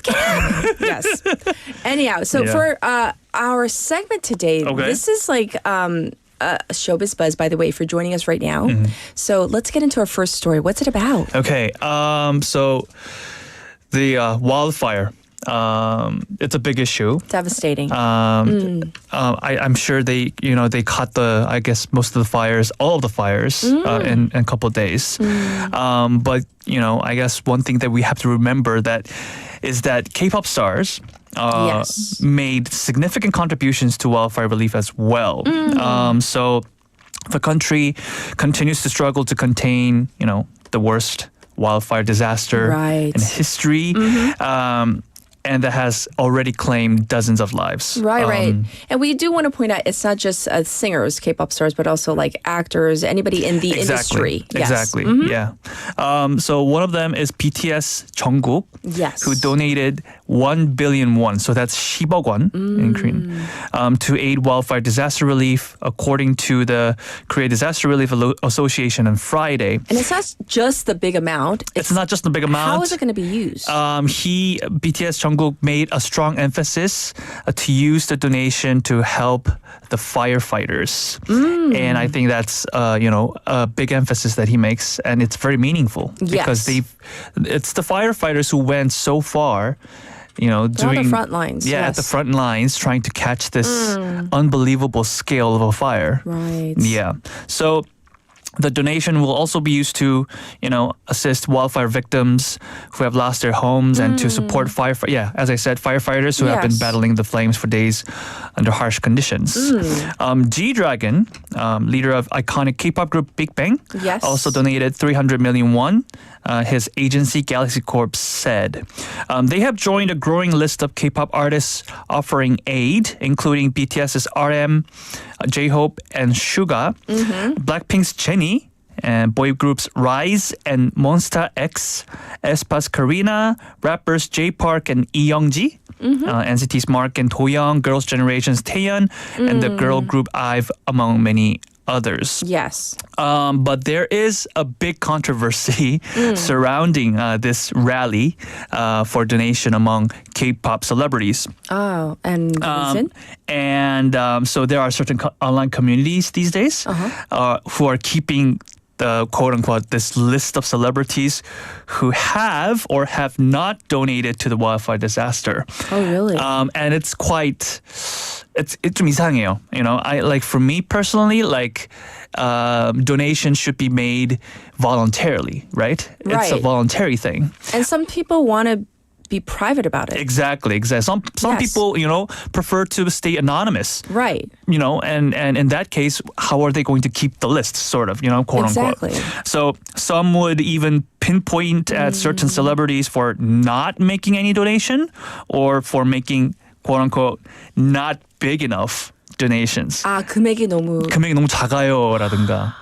S3: Yes. Anyhow, so
S10: Yeah.
S3: for our segment today,
S10: Okay.
S3: this is Showbiz Buzz, by the way, for joining us right now. So let's get into our first story. What's it about?
S10: Okay. So the wildfire. It's a big issue.
S3: Devastating.
S10: I'm sure they caught most of the fires, all of the fires in a couple of days. But I guess one thing that we have to remember is that K-pop stars
S3: Yes.
S10: made significant contributions to wildfire relief as well. So the country continues to struggle to contain, the worst wildfire disaster
S3: Right.
S10: in history. And that has already claimed dozens of lives.
S3: Right. And we do want to point out it's not just singers, K-pop stars, but also actors, anybody in the industry. Yes.
S10: Exactly. Yeah. So one of them is BTS Jungkook,
S3: Yes.
S10: who donated 1 billion won, so that's 10억 won in Korean, to aid wildfire disaster relief, according to the Korea Disaster Relief Association on Friday.
S3: And it's not just the big amount.
S10: It's not just the big amount.
S3: How is it going to be used?
S10: BTS Jungkook made a strong emphasis to use the donation to help the firefighters, and I think that's a big emphasis that he makes, and it's very meaningful because
S3: Yes.
S10: it's the firefighters who went so far.
S3: They're on
S10: Doing
S3: the front lines.
S10: Yeah, at the front lines, trying to catch this unbelievable scale of a fire.
S3: Right.
S10: Yeah. So the donation will also be used to, assist wildfire victims who have lost their homes and to support as I said, firefighters who have been
S3: Yes.
S10: battling the flames for days under harsh conditions. G-Dragon, leader of iconic K-pop group Big Bang,
S3: Yes.
S10: also donated 300 million won. His agency Galaxy Corp said. They have joined a growing list of K-pop artists offering aid, including BTS's RM, J-Hope, and Suga, Blackpink's Jennie, and boy groups Rise and Monsta X, aespa's Karina, rappers J Park and Lee Youngji, NCT's Mark and Toyoung, Girls' Generation's Taeyeon, and the girl group IVE, among many others.
S3: Yes.
S10: But there is a big controversy surrounding this rally for donation among K-pop celebrities.
S3: Oh, and the reason?
S10: And so there are certain online communities these days who are keeping the quote unquote this list of celebrities who have or have not donated to the wildfire disaster.
S3: Oh, really?
S10: And it's 좀 이상해요. You know, for me personally, donation should be made voluntarily, right? It's a voluntary thing.
S3: And some people want to be private about it.
S10: Exactly. Some people, prefer to stay anonymous.
S3: Right.
S10: And in that case, how are they going to keep the list, sort of, quote
S3: exactly.
S10: unquote. So some would even pinpoint at certain celebrities for not making any donation or for making, quote unquote, not big enough donations.
S3: 금액이 너무
S10: 작아요라든가.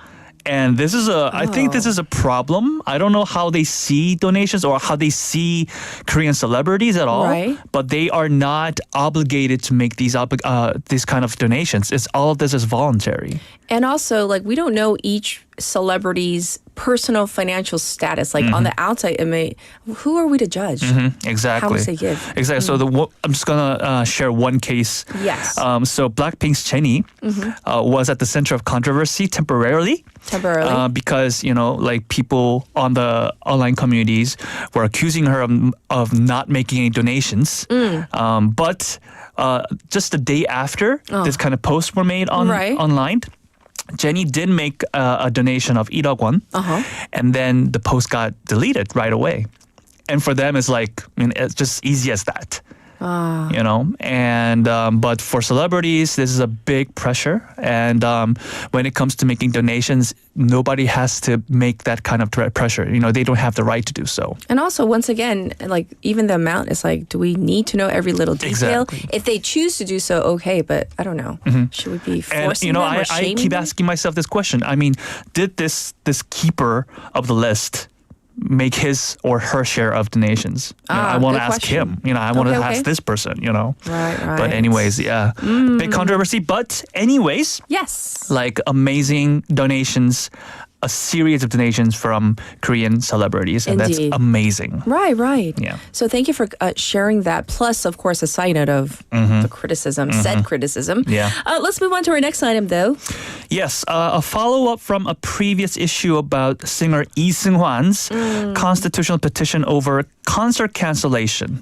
S10: And this is I think this is a problem. I don't know how they see donations or how they see Korean celebrities at all.
S3: Right.
S10: But they are not obligated to make these kind of donations. All of this is voluntary.
S3: And also, we don't know each celebrity's personal financial status. On the outside, who are we to judge?
S10: Exactly.
S3: How much they give.
S10: Exactly. So I'm just gonna share one case.
S3: Yes.
S10: So Blackpink's Jennie was at the center of controversy temporarily. Because people on the online communities were accusing her of not making any donations. But just the day after this kind of posts were made online, Jennie did make a donation of 1억 won, and then the post got deleted right away. And for them, it's just easy as that. And but for celebrities, this is a big pressure. And when it comes to making donations, nobody has to make that kind of pressure. They don't have the right to do so.
S3: And also, once again, even the amount is do we need to know every little detail?
S10: Exactly.
S3: If they choose to do so, okay. But I don't know. Should we be forcing them or
S10: I
S3: shaming
S10: keep
S3: them?
S10: asking myself this question. I mean, did this keeper of the list make his or her share of donations? I want to ask him. I want to ask this person,
S3: Right.
S10: But anyways, yeah. Big controversy. But anyways,
S3: Yes.
S10: Amazing donations, a series of donations from Korean celebrities. And
S3: Indeed.
S10: that's amazing.
S3: Right.
S10: Yeah.
S3: So thank you for sharing that. Plus, of course, a side note of the criticism, said criticism.
S10: Yeah.
S3: Let's move on to our next item, though.
S10: Yes, a follow-up from a previous issue about singer Lee Seung-hwan's constitutional petition over concert cancellation.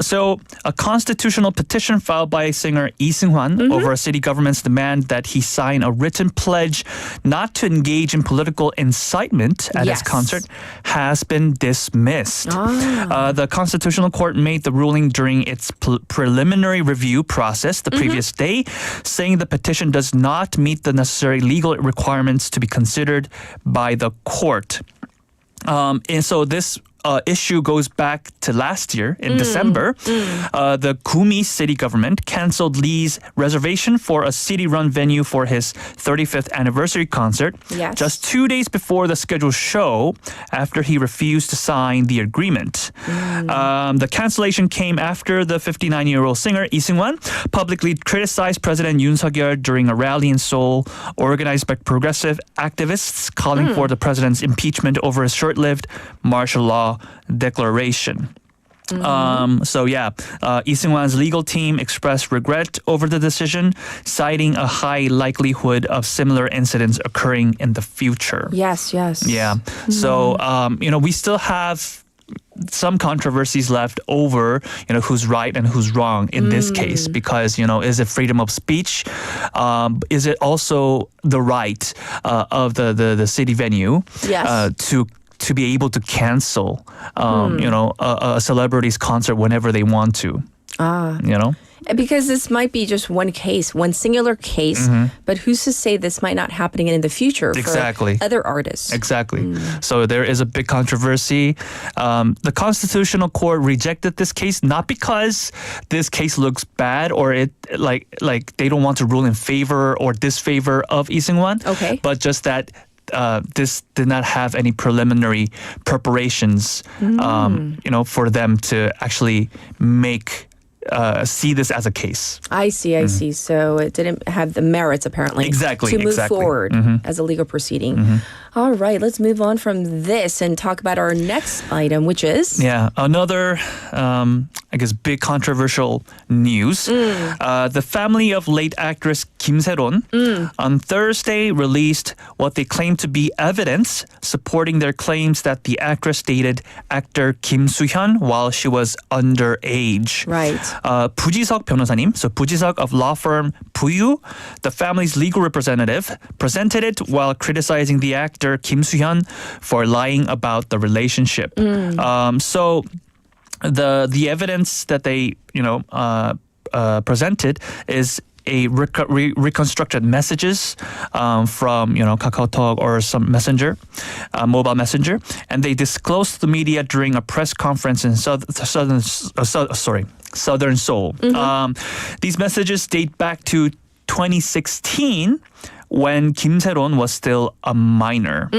S10: So, a constitutional petition filed by singer Lee Seung-hwan over a city government's demand that he sign a written pledge not to engage in political incitement at his concert has been dismissed. The Constitutional Court made the ruling during its preliminary review process the previous day, saying the petition does not meet the necessary legal requirements to be considered by the court. And so this issue goes back to last year in December. The Gumi city government canceled Lee's reservation for a city-run venue for his 35th anniversary concert just 2 days before the scheduled show after he refused to sign the agreement. The cancellation came after the 59-year-old singer Lee Seung-hwan publicly criticized President Yoon Suk-yeol during a rally in Seoul organized by progressive activists calling for the president's impeachment over his short-lived martial law declaration. Lee Seung-hwan's legal team expressed regret over the decision, citing a high likelihood of similar incidents occurring in the future.
S3: Yes.
S10: Yeah. So, we still have some controversies left over, who's right and who's wrong in this case, because, is it freedom of speech? Is it also the right of the city venue to be able to cancel, a celebrity's concert whenever they want to?
S3: Because this might be just one case, one singular case, but who's to say this might not happen in the future for other artists?
S10: Exactly. So there is a big controversy. The Constitutional Court rejected this case not because this case looks bad or it like they don't want to rule in favor or disfavor of Lee Seung-hwan, but just that this did not have any preliminary preparations, for them to actually see this as a case.
S3: I see. So it didn't have the merits, apparently, to move forward as a legal proceeding. All right, let's move on from this and talk about our next item, which is...
S10: Yeah, another I guess, big controversial news. The family of late actress Kim Se-ron on Thursday released what they claim to be evidence supporting their claims that the actress dated actor Kim Soo-hyun while she was underage.
S3: Right.
S10: 부지석 변호사님, so 부지석 of law firm 부유, the family's legal representative, presented it while criticizing the actor Kim Soo-hyun for lying about the relationship. So the evidence that they presented is a reconstructed messages from KakaoTalk or some messenger, mobile messenger, and they disclosed to the media during a press conference in Southern Seoul. These messages date back to 2016. When Kim Se-ron was still a minor.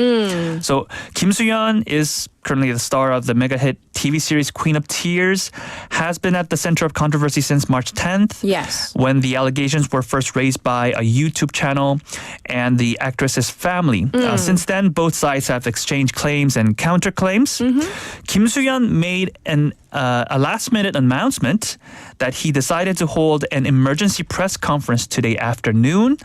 S10: So Kim Soo-hyun is currently the star of the mega hit TV series Queen of Tears, has been at the center of controversy since March 10th.
S3: Yes. When
S10: the allegations were first raised by a YouTube channel and the actress's family. Since then, both sides have exchanged claims and counterclaims. Kim Soo-hyun made a last-minute announcement that he decided to hold an emergency press conference today afternoon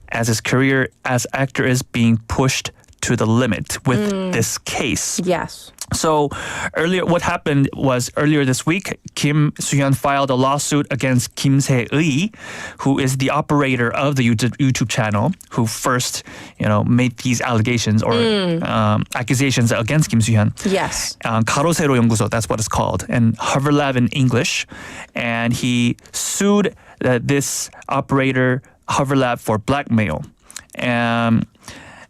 S10: as his career as actor is being pushed to the limit with this case.
S3: Yes.
S10: So what happened was earlier this week, Kim Soo-hyun filed a lawsuit against Kim Se-ui, who is the operator of the YouTube channel, who first, made these allegations or accusations against Kim Soo-hyun.
S3: Yes.
S10: 가로 세로 연구소, that's what it's called, and Harvard Lab in English. And he sued this operator, Harvard Lab, for blackmail.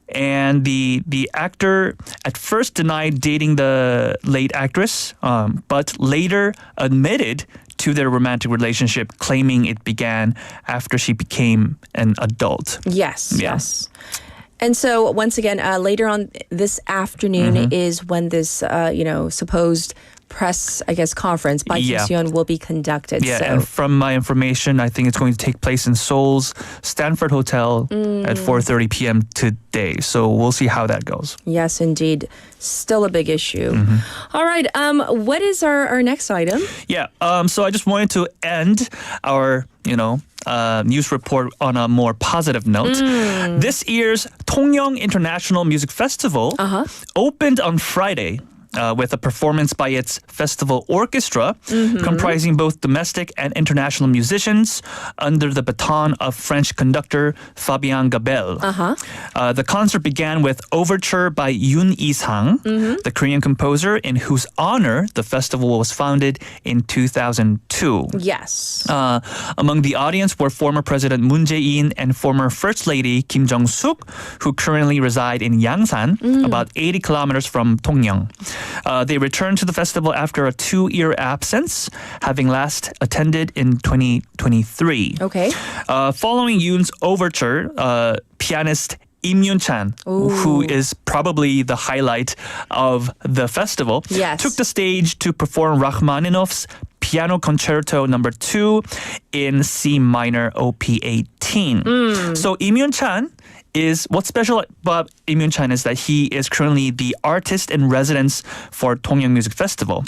S10: And the actor at first denied dating the late actress, but later admitted to their romantic relationship, claiming it began after she became an adult.
S3: Yes, yes. And so once again, later on this afternoon is when this, supposed press, conference by Kim Soo-hyun will be conducted.
S10: Yeah, and from my information, I think it's going to take place in Seoul's Stanford Hotel at 4:30 p.m. today. So we'll see how that goes.
S3: Yes, indeed. Still a big issue. All right. What is our next item?
S10: Yeah. So I just wanted to end our, news report on a more positive note. This year's Tongyong International Music Festival opened on Friday. With a performance by its festival orchestra, comprising both domestic and international musicians, under the baton of French conductor Fabien Gabel. The concert began with Overture by Yoon Lee-sang, the Korean composer in whose honor the festival was founded in 2002.
S3: Yes.
S10: Among the audience were former President Moon Jae-in and former First Lady Kim Jong-suk, who currently reside in Yangsan, about 80 kilometers from Tongyong. They returned to the festival after a 2-year absence, having last attended in 2023.
S3: Okay.
S10: Following Yoon's overture, pianist Im Yoon-chan, who is probably the highlight of the festival, took the stage to perform Rachmaninoff's Piano Concerto No. 2 in C minor Op 18. So Im Yoon-chan what's special about Im Yoon-chan is that he is currently the artist in residence for Tongyong Music Festival.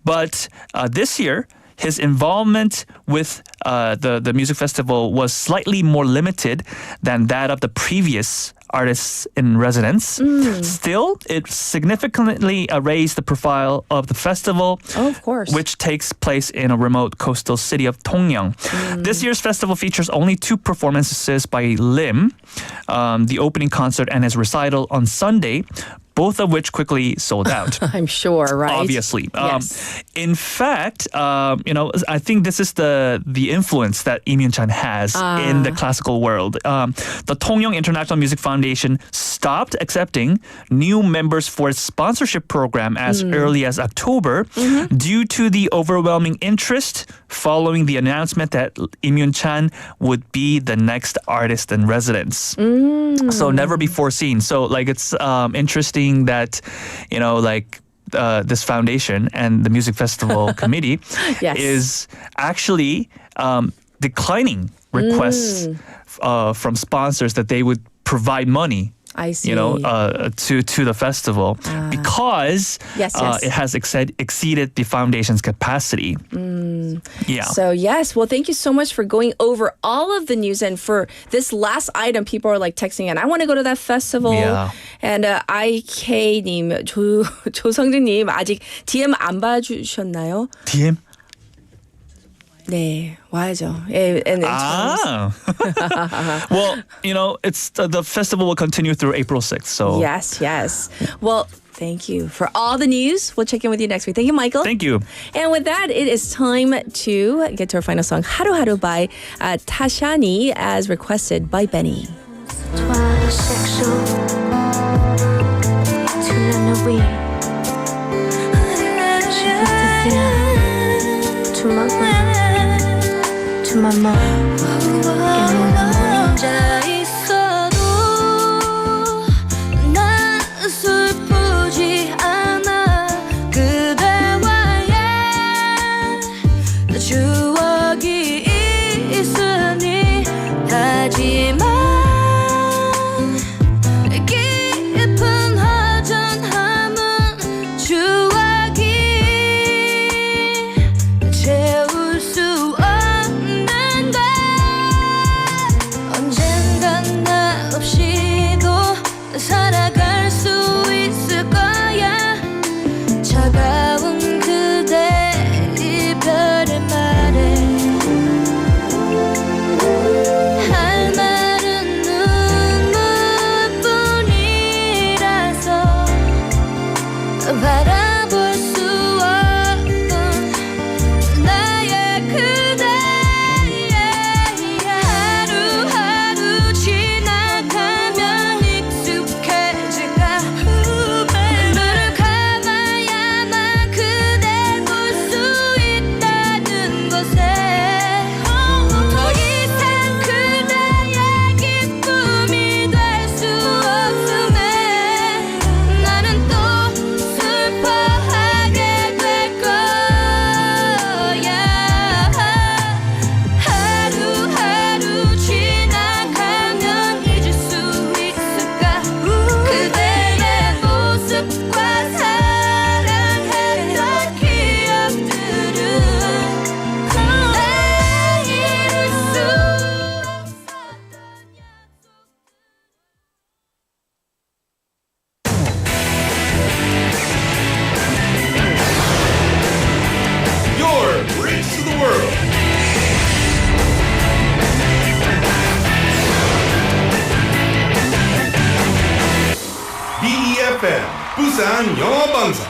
S10: But this year, his involvement with the music festival was slightly more limited than that of the previous artists in residence. Still, it significantly raised the profile of the festival,
S3: of course,
S10: which takes place in a remote coastal city of Tongyong. This year's festival features only 2 performances by Lim, the opening concert and his recital on Sunday, both of which quickly sold out.
S3: I'm sure, right?
S10: Obviously.
S3: Yes.
S10: In fact, I think this is the influence that Im Yoon-chan has in the classical world. The Tongyong International Music Foundation stopped accepting new members for its sponsorship program as early as October due to the overwhelming interest following the announcement that Im Yoon-chan would be the next artist in residence. So never before seen. So it's interesting that, this foundation and the music festival committee is actually declining requests from sponsors that they would provide money
S3: I see.
S10: To the festival because
S3: Yes.
S10: it has exceeded the foundation's capacity. Yeah.
S3: So yes, well, thank you so much for going over all of the news. And for this last item, people are like texting in, I want to go to that festival.
S10: Yeah.
S3: And IK님, 조성진님 아직 DM 안 봐주셨나요?
S10: DM?
S3: 네, 와야죠. And
S10: Well, it's the festival will continue through April 6th. So
S3: Yes. Well, thank you for all the news. We'll check in with you next week. Thank you, Michael.
S10: Thank you.
S3: And with that, it is time to get to our final song, Haru Haru by Tashani, as requested by Benny.
S11: To my mom. 혼자 있어도 난 슬프지 않아. 그대와의 추억이 있으니. 하지만 깊은 허전함은 추억이 채울 수 언젠간 나 없이도 살아갈 수 있을 거야. 차가운 그대 이별의 말에 할 말은 눈물뿐이라서 바라볼 수 없던 나의 그대. 하루하루 지나가면 익숙해질까. 눈을 감아야만 그댈 볼 수 있다는 것에 더 이상 그대의 기쁨이 될 수 없음에 나는 또 슬퍼하게 될 거야. 하루하루 지나가면 잊을 수 있을까. 그대의 모습과 사랑했던 기억들은 나 잃을 수
S9: Your bridge to the world. befm 부산영어방송.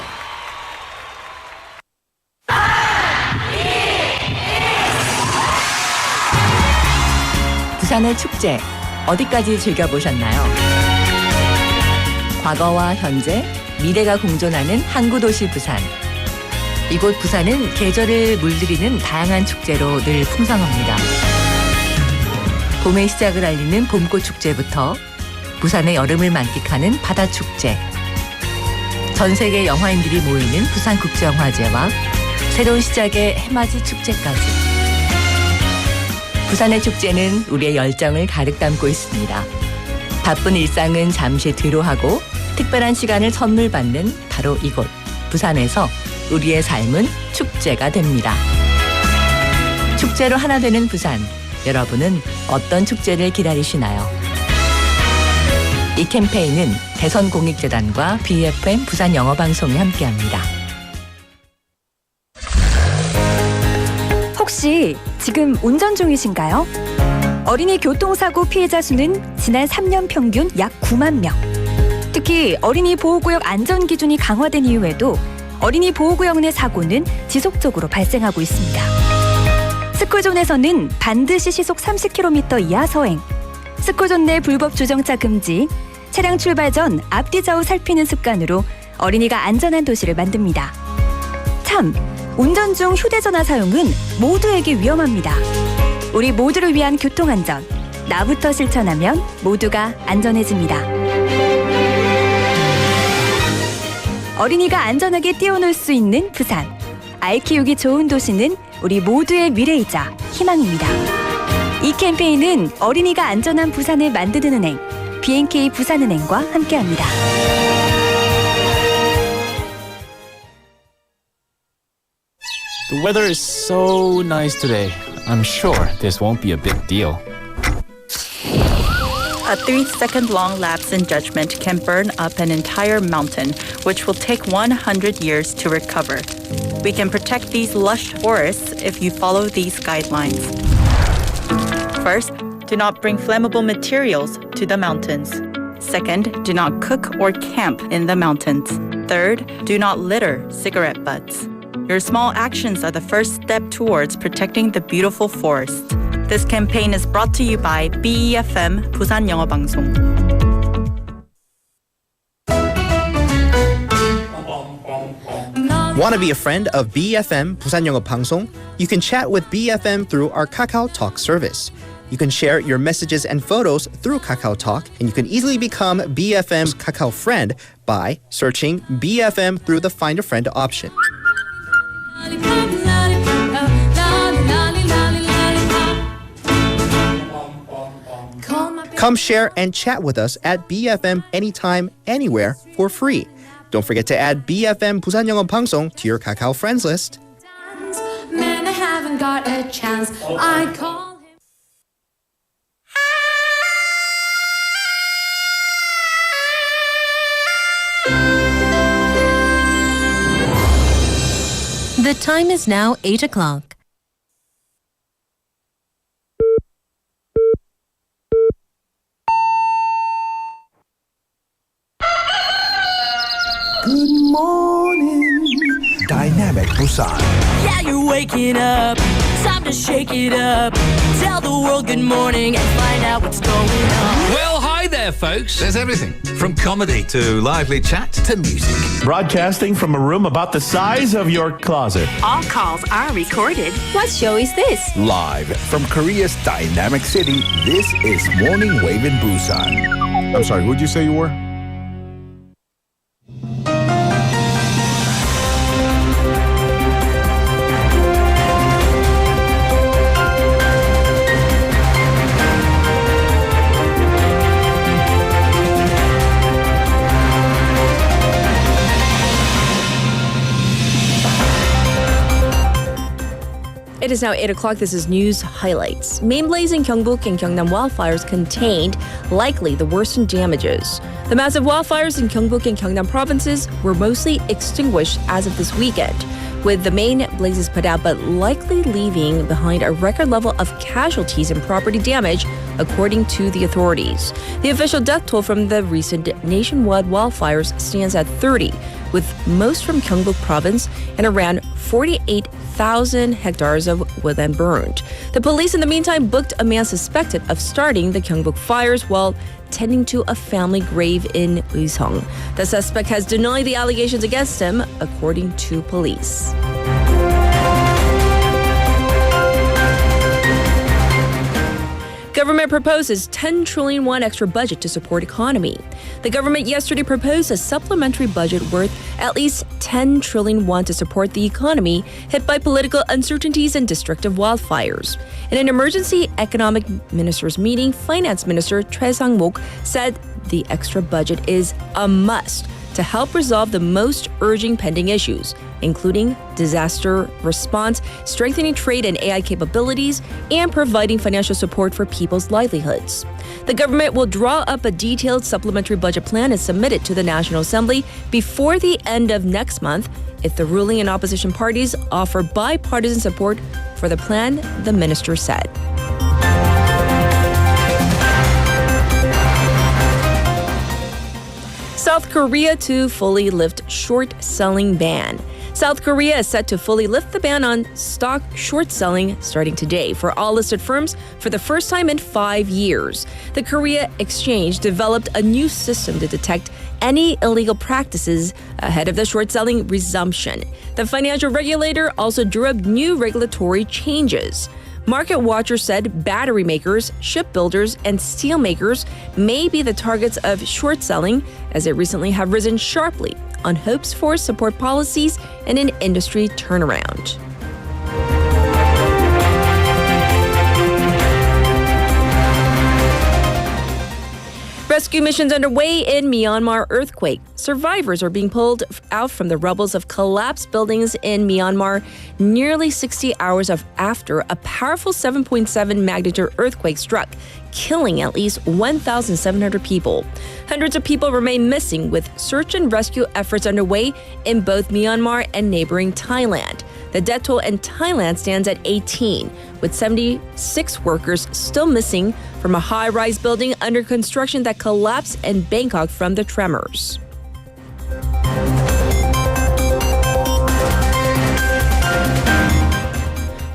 S12: 부산의 축제 어디까지 즐겨보셨나요? 과거와 현재, 미래가 공존하는 항구도시 부산. 이곳 부산은 계절을 물들이는 다양한 축제로 늘 풍성합니다. 봄의 시작을 알리는 봄꽃 축제부터 부산의 여름을 만끽하는 바다축제, 전 세계 영화인들이 모이는 부산국제영화제와 새로운 시작의 해맞이 축제까지. 부산의 축제는 우리의 열정을 가득 담고 있습니다. 바쁜 일상은 잠시 뒤로하고 특별한 시간을 선물 받는 바로 이곳 부산에서 우리의 삶은 축제가 됩니다. 축제로 하나 되는 부산, 여러분은 어떤 축제를 기다리시나요? 이 캠페인은 대선공익재단과 bfm 부산영어방송이 함께합니다.
S13: 혹시 지금 운전 중이신가요? 어린이 교통사고 피해자 수는 지난 3년 평균 약 9만 명. 특히 어린이 보호구역 안전기준이 강화된 이후에도 어린이 보호구역 내 사고는 지속적으로 발생하고 있습니다. 스쿨존에서는 반드시 시속 30km 이하 서행, 스쿨존 내 불법 주정차 금지, 차량 출발 전 앞뒤 좌우 살피는 습관으로 어린이가 안전한 도시를 만듭니다. 참, 운전 중 휴대전화 사용은 모두에게 위험합니다. 우리 모두를 위한 교통안전, 나부터 실천하면 모두가 안전해집니다. 어린이가 안전하게 뛰어놀 수 있는 부산. 아이 키우기 좋은 도시는 우리 모두의 미래이자 희망입니다. 이 캠페인은 어린이가 안전한 부산을 만드는 은행, B&K 부산은행과 함께합니다.
S14: The weather is so nice today. I'm sure this won't be a big deal.
S15: A 3-second long lapse in judgment can burn up an entire mountain, which will take 100 years to recover. We can protect these lush forests if you follow these guidelines. First, do not bring flammable materials to the mountains. Second, do not cook or camp in the mountains. Third, do not litter cigarette butts. Your small actions are the first step towards protecting the beautiful forest. This campaign is brought to you by befm 부산영어방송.
S16: Want to be a friend of BFM 부산영어방송? You can chat with BFM through our Kakao Talk service. You can share your messages and photos through Kakao Talk, and you can easily become BFM's Kakao friend by searching BFM through the Find a Friend option. Come share and chat with us at BFM anytime, anywhere for free. Don't forget to add BFM 부산영어방송 to your Kakao friends list.
S11: Man, I haven't got a chance. I call him.
S17: The time is now 8 o'clock.
S18: Good morning, Dynamic Busan.
S11: Yeah, you're waking up. Time to shake it up. Tell the world good morning and find out what's going on.
S19: Well, hi there, folks. There's everything from comedy to lively chat to music.
S20: Broadcasting from a room about the size of your closet.
S21: All calls are recorded. What show is this?
S18: Live from Korea's dynamic city, this is Morning Wave in Busan.
S22: I'm sorry, who'd you say you were?
S3: It is now 8 o'clock. This is news highlights. Main blaze in Gyeongbuk and Gyeongnam wildfires contained, likely the worsened damages. The massive wildfires in Gyeongbuk and Gyeongnam provinces were mostly extinguished as of this weekend, with the main blazes put out but likely leaving behind a record level of casualties and property damage, according to the authorities. The official death toll from the recent nationwide wildfires stands at 30, with most from Gyeongbuk province and around 48,000 hectares of woodland burned. The police in the meantime booked a man suspected of starting the Gyeongbuk fires while tending to a family grave in Uiseong. The suspect has denied the allegations against him, according to police. Government proposes 10 trillion won extra budget to support economy. The government yesterday proposed a supplementary budget worth at least 10 trillion won to support the economy hit by political uncertainties and destructive wildfires. In an emergency economic ministers meeting, Finance Minister Choi Sang-mok said the extra budget is a must to help resolve the most urgent pending issues, including disaster response, strengthening trade and AI capabilities, and providing financial support for people's livelihoods. The government will draw up a detailed supplementary budget plan and submit it to the National Assembly before the end of next month if the ruling and opposition parties offer bipartisan support for the plan, the minister said. South Korea to fully lift short-selling ban. South Korea is set to fully lift the ban on stock short selling starting today for all listed firms for the first time in 5 years. The Korea Exchange developed a new system to detect any illegal practices ahead of the short selling resumption. The financial regulator also drew up new regulatory changes. Market watchers said battery makers, shipbuilders, and steel makers may be the targets of short selling, as they recently have risen sharply on hopes for support policies and an industry turnaround. Rescue missions underway in Myanmar earthquake. Survivors are being pulled out from the rubbles of collapsed buildings in Myanmar nearly 60 hours after a powerful 7.7 magnitude earthquake struck, killing at least 1,700 people. Hundreds of people remain missing, with search and rescue efforts underway in both Myanmar and neighboring Thailand. The death toll in Thailand stands at 18, with 76 workers still missing from a high-rise building under construction that collapsed in Bangkok from the tremors.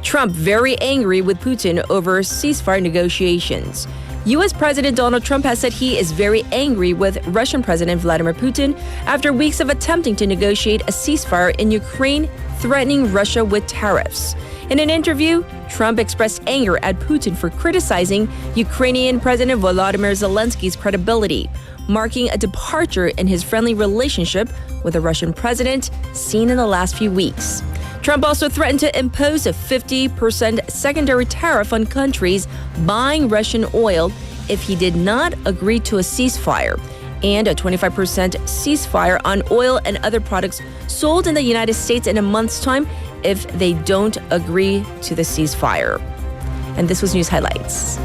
S3: Trump very angry with Putin over ceasefire negotiations. U.S. President Donald Trump has said he is very angry with Russian President Vladimir Putin after weeks of attempting to negotiate a ceasefire in Ukraine, threatening Russia with tariffs. In an interview, Trump expressed anger at Putin for criticizing Ukrainian President Volodymyr Zelensky's credibility, marking a departure in his friendly relationship with the Russian president seen in the last few weeks. Trump also threatened to impose a 50% secondary tariff on countries buying Russian oil if he did not agree to a ceasefire, and a 25% ceasefire on oil and other products sold in the United States in a month's time if they don't agree to the ceasefire. And this was News Highlights.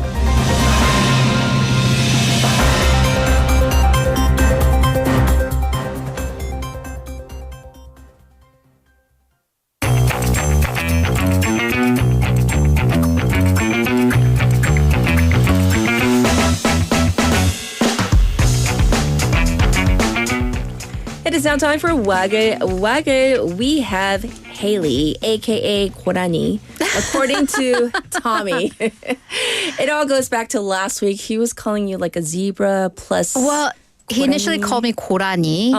S3: It is now time for Waggle. We have Haley, aka Korani. According to Tommy, it all goes back to last week. He was calling you like a zebra plus.
S5: Well, he initially called me Korani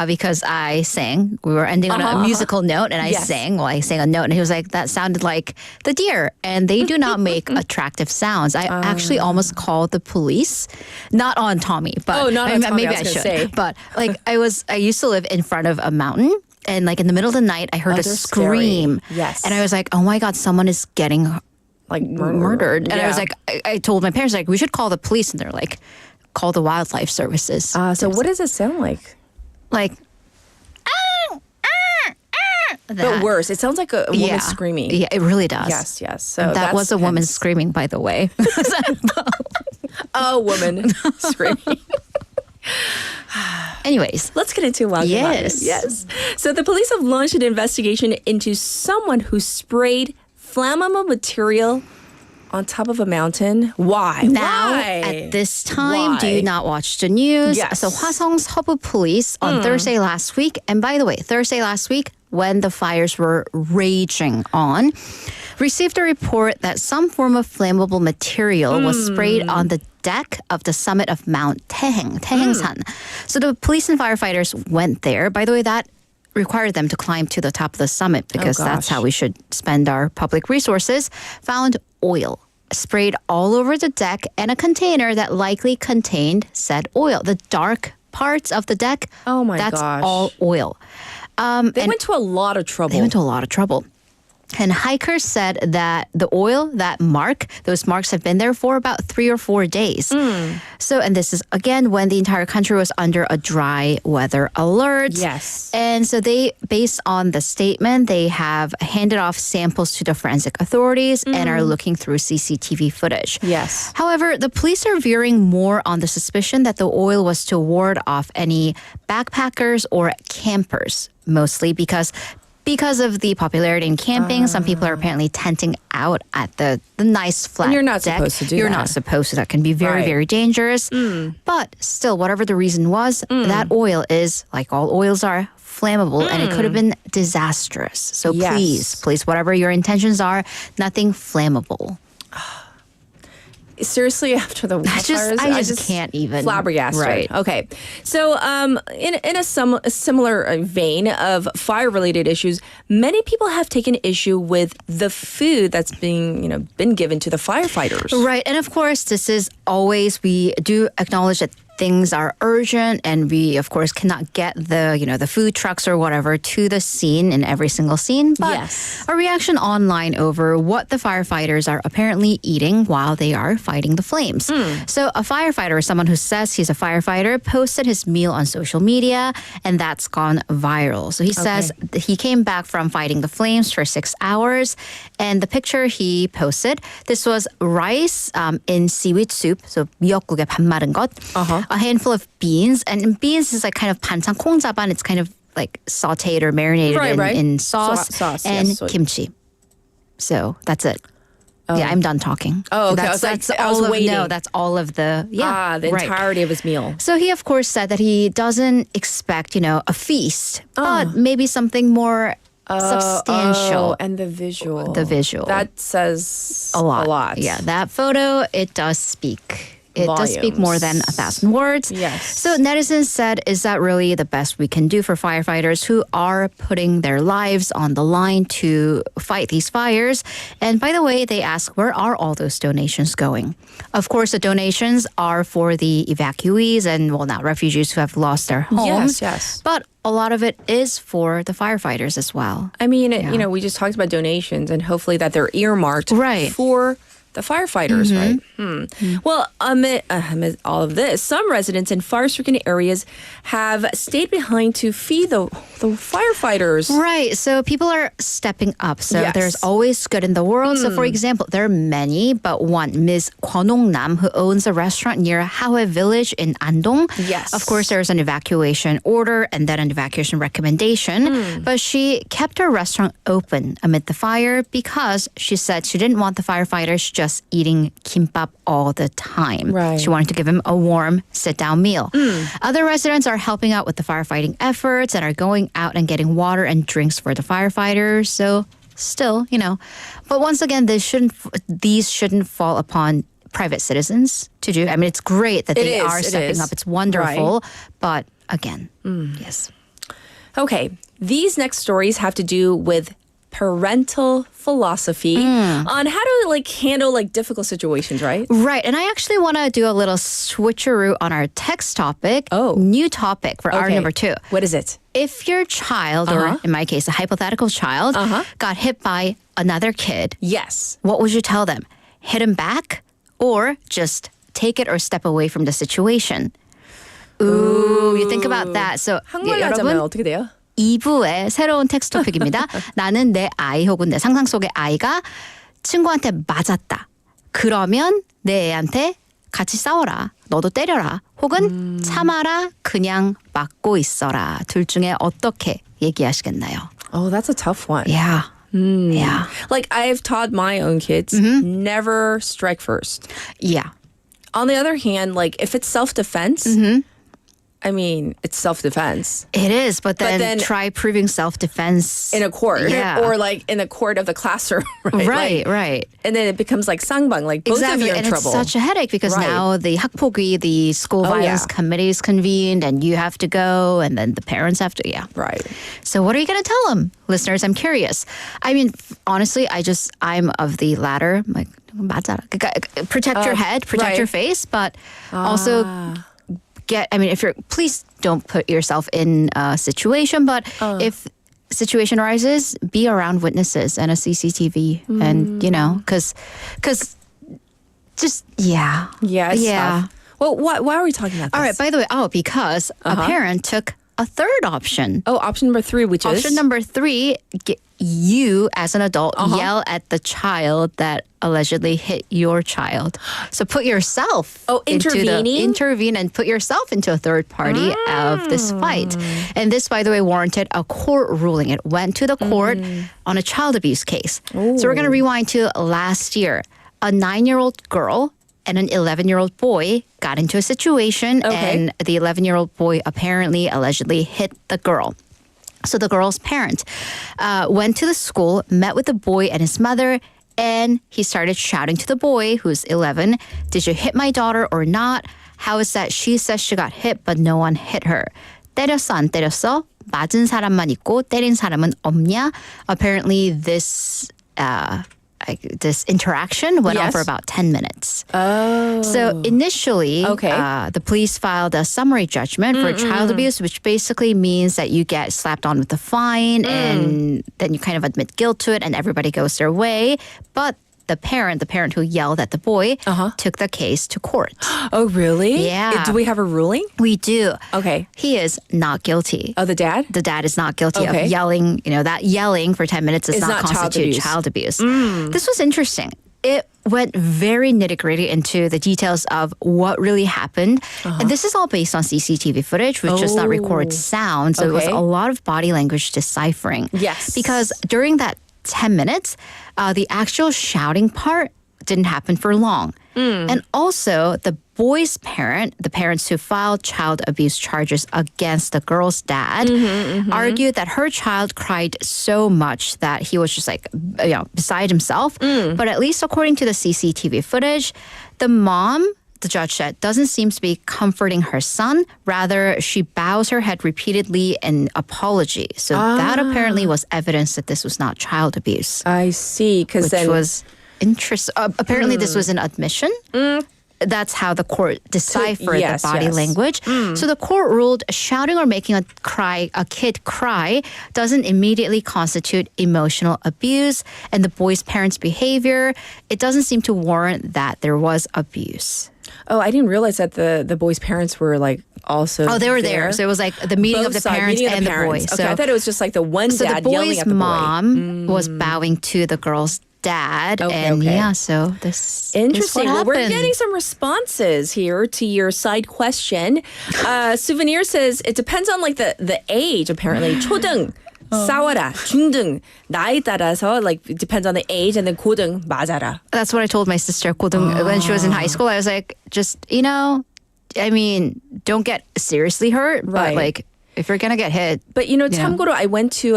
S5: because I sang. We were ending on a musical note, and I sang. Well, I sang a note, and he was like, "That sounded like the deer," and they do not make attractive sounds. I actually almost called the police, not on Tommy, but
S3: not on Tommy,
S5: maybe I should. But like I used to live in front of a mountain. And like in the middle of the night, I heard a scream.
S3: Scary. Yes.
S5: And I was like, oh my God, someone is getting like murdered. And I was like, I told my parents, like, we should call the police. And they're like, call the wildlife services.
S3: So what does it sound like?
S5: Like,
S3: but worse. It sounds like a woman screaming.
S5: Yeah, it really does.
S3: Yes. So
S5: that was a woman screaming, by the way.
S3: A woman screaming.
S5: Anyways,
S3: let's get into Wagyu.
S5: Yes.
S3: So the police have launched an investigation into someone who sprayed flammable material on top of a mountain. Why?
S5: Now, at this time, do you not watch the news?
S3: Yes.
S5: So Hwasong Seobu Police on Thursday last week, and by the way, Thursday last week, when the fires were raging on, received a report that some form of flammable material was sprayed on the deck of the summit of Mount Taehengsan. So the police and firefighters went there. By the way, that required them to climb to the top of the summit because that's how we should spend our public resources. Found oil sprayed all over the deck and a container that likely contained said oil. The dark parts of the deck, that's all oil.
S3: They went to a lot of trouble.
S5: They went to a lot of trouble. And hikers said that the oil, those marks have been there for about 3 or 4 days. So, and this is again when the entire country was under a dry weather alert.
S3: Yes.
S5: And so they, based on the statement, they have handed off samples to the forensic authorities and are looking through CCTV footage.
S3: Yes.
S5: However, the police are veering more on the suspicion that the oil was to ward off any backpackers or campers, mostly because of the popularity in camping, some people are apparently tenting out at the nice flat
S3: and you're not
S5: deck.
S3: supposed to do
S5: You're
S3: that.
S5: not supposed to. That can be very, very dangerous. But still, whatever the reason was, that oil is, like all oils are, flammable, and it could have been disastrous. So please, whatever your intentions are, nothing flammable.
S3: Seriously, after the wildfires,
S5: I just can't even.
S3: Flabbergasted.
S5: Right.
S3: Okay. So, in a similar vein of fire-related issues, many people have taken issue with the food that's been given to the firefighters.
S5: Right, and of course, this is always, we do acknowledge that things are urgent and we of course cannot get the food trucks or whatever to the scene in every single scene, but a reaction online over what the firefighters are apparently eating while they are fighting the flames. So a firefighter, someone who says he's a firefighter, posted his meal on social media and that's gone viral. So he says he came back from fighting the flames for 6 hours and the picture he posted, this was rice in seaweed soup, so 미역국에 밥 마른 것, a handful of beans, and beans is like kind of 반찬 콩자반. It's kind of like sautéed or marinated in sauce, and kimchi. So that's it. Yeah, I'm done talking.
S3: Oh, okay.
S5: That's
S3: I was waiting.
S5: No, that's all of the
S3: the entirety of his meal.
S5: So he of course said that he doesn't expect a feast, but maybe something more substantial.
S3: And the visual. That says
S5: a lot. Yeah, that photo, it does speak. It does speak more than 1,000 words.
S3: Yes.
S5: So netizens said, is that really the best we can do for firefighters who are putting their lives on the line to fight these fires? And by the way, they ask, where are all those donations going? Of course, the donations are for the evacuees and, not refugees who have lost their homes.
S3: Yes.
S5: But a lot of it is for the firefighters as well.
S3: I mean, we just talked about donations and hopefully that they're earmarked for the firefighters, right? Well, amid all of this, some residents in fire-stricken areas have stayed behind to feed the firefighters.
S5: Right. So people are stepping up. So there's always good in the world. So for example, there are many, but one, Ms. Kwon Nam, who owns a restaurant near Haoe Village in Andong.
S3: Yes.
S5: Of course, there's an evacuation order and then an evacuation recommendation. But she kept her restaurant open amid the fire because she said she didn't want the firefighters just eating kimbap all the time.
S3: Right.
S5: She wanted to give him a warm sit-down meal. Other residents are helping out with the firefighting efforts and are going out and getting water and drinks for the firefighters. So still, but once again, these shouldn't fall upon private citizens to do. I mean, it's great that they are stepping up. It's wonderful. But again, yes.
S3: Okay, these next stories have to do with parental philosophy on how to handle difficult situations, right?
S5: Right. And I actually want to do a little switcheroo on our text topic. New topic for hour number 2.
S3: What is it?
S5: If your child, or in my case, a hypothetical child, got hit by another kid,
S3: yes,
S5: what would you tell them? Hit him back or just take it or step away from the situation? Ooh, you think about that. So,
S3: 한국말로 하자면 어떻게 돼요?
S5: 2부의 새로운 텍스트 토픽입니다. 나는 내 아이 혹은 내 상상 속의 아이가 친구한테 맞았다. 그러면 내 애한테 같이 싸워라. 너도 때려라. 혹은 참아라. 그냥 맞고 있어라. 둘 중에 어떻게 얘기하시겠나요?
S3: Oh, that's a tough one.
S5: Yeah. Yeah.
S3: Like I've taught my own kids, never strike first.
S5: Yeah.
S3: On the other hand, if it's self-defense, I mean, it's self-defense.
S5: It is, but then try proving self-defense
S3: in a court, or in the court of the classroom, right?
S5: Right.
S3: And then it becomes like sangbang, both of you are in trouble.
S5: It's such a headache because now the 학폭위, the school violence committee is convened, and you have to go, and then the parents have to. Yeah,
S3: right.
S5: So what are you going to tell them, listeners? I'm curious. I mean, honestly, I'm of the latter. 맞아라. Protect your head, protect your face, but also. Please don't put yourself in a situation, but if situation arises, be around witnesses and a CCTV and, because just,
S3: Yeah, it's tough. Well, why are we talking about this?
S5: All right, by the way, because a parent took a third option.
S3: Oh, option number 3, which is?
S5: Option number 3, you as an adult yell at the child that allegedly hit your child. So put yourself intervene and put yourself into a third party of this fight. And this, by the way, warranted a court ruling. It went to the court on a child abuse case.
S3: Ooh.
S5: So we're going to rewind to last year. A 9-year-old girl and an 11-year-old boy got into a situation, and the 11-year-old boy apparently allegedly hit the girl. So the girl's parent went to the school, met with the boy and his mother, and he started shouting to the boy, who's 11, "Did you hit my daughter or not? How is that she says she got hit, but no one hit her? 때렸어, 안 때렸어? 맞은 사람만 있고 때린 사람은 없냐?" Apparently this this interaction went on for about 10 minutes.
S3: Oh.
S5: So initially, the police filed a summary judgment for child abuse, which basically means that you get slapped on with a fine and then you kind of admit guilt to it and everybody goes their way. But the parent who yelled at the boy, took the case to court.
S3: Oh, really?
S5: Yeah.
S3: Do we have a ruling?
S5: We do.
S3: Okay.
S5: He is not guilty.
S3: Oh, the dad?
S5: The dad is not guilty of yelling. That yelling for 10 minutes does not constitute child abuse. This was interesting. It went very nitty-gritty into the details of what really happened. And this is all based on CCTV footage, which does not record sound. So it was a lot of body language deciphering.
S3: Yes.
S5: Because during that 10 minutes, the actual shouting part didn't happen for long. And also, the boy's parent, the parents who filed child abuse charges against the girl's dad, argued that her child cried so much that he was just beside himself. But at least according to the CCTV footage, the mom, the judge said, doesn't seem to be comforting her son. Rather, she bows her head repeatedly in apology. So that apparently was evidence that this was not child abuse.
S3: I see.
S5: Which was interesting. Apparently, this was an admission. That's how the court deciphered the body language. So the court ruled shouting or making a kid cry doesn't immediately constitute emotional abuse. And the boy's parents' behavior, it doesn't seem to warrant that there was abuse.
S3: Oh, I didn't realize that the boy's parents were also.
S5: Oh, they were there. So it was the meeting of the parents and the boy.
S3: Okay, I thought it was just the one dad yelling at the boy.
S5: So the boy's mom was bowing to the girl's dad. So this
S3: interesting.
S5: Well,
S3: we're getting some responses here to your side question. Souvenir says it depends on the age. Apparently, 초등. 싸워라, 중등, 나이 따라서 it depends on the age, and then 고등, 맞아라.
S5: That's what I told my sister 고등 when she was in high school. I was like, just, don't get seriously hurt, but if you're going to get hit.
S3: But, 참고로, I went to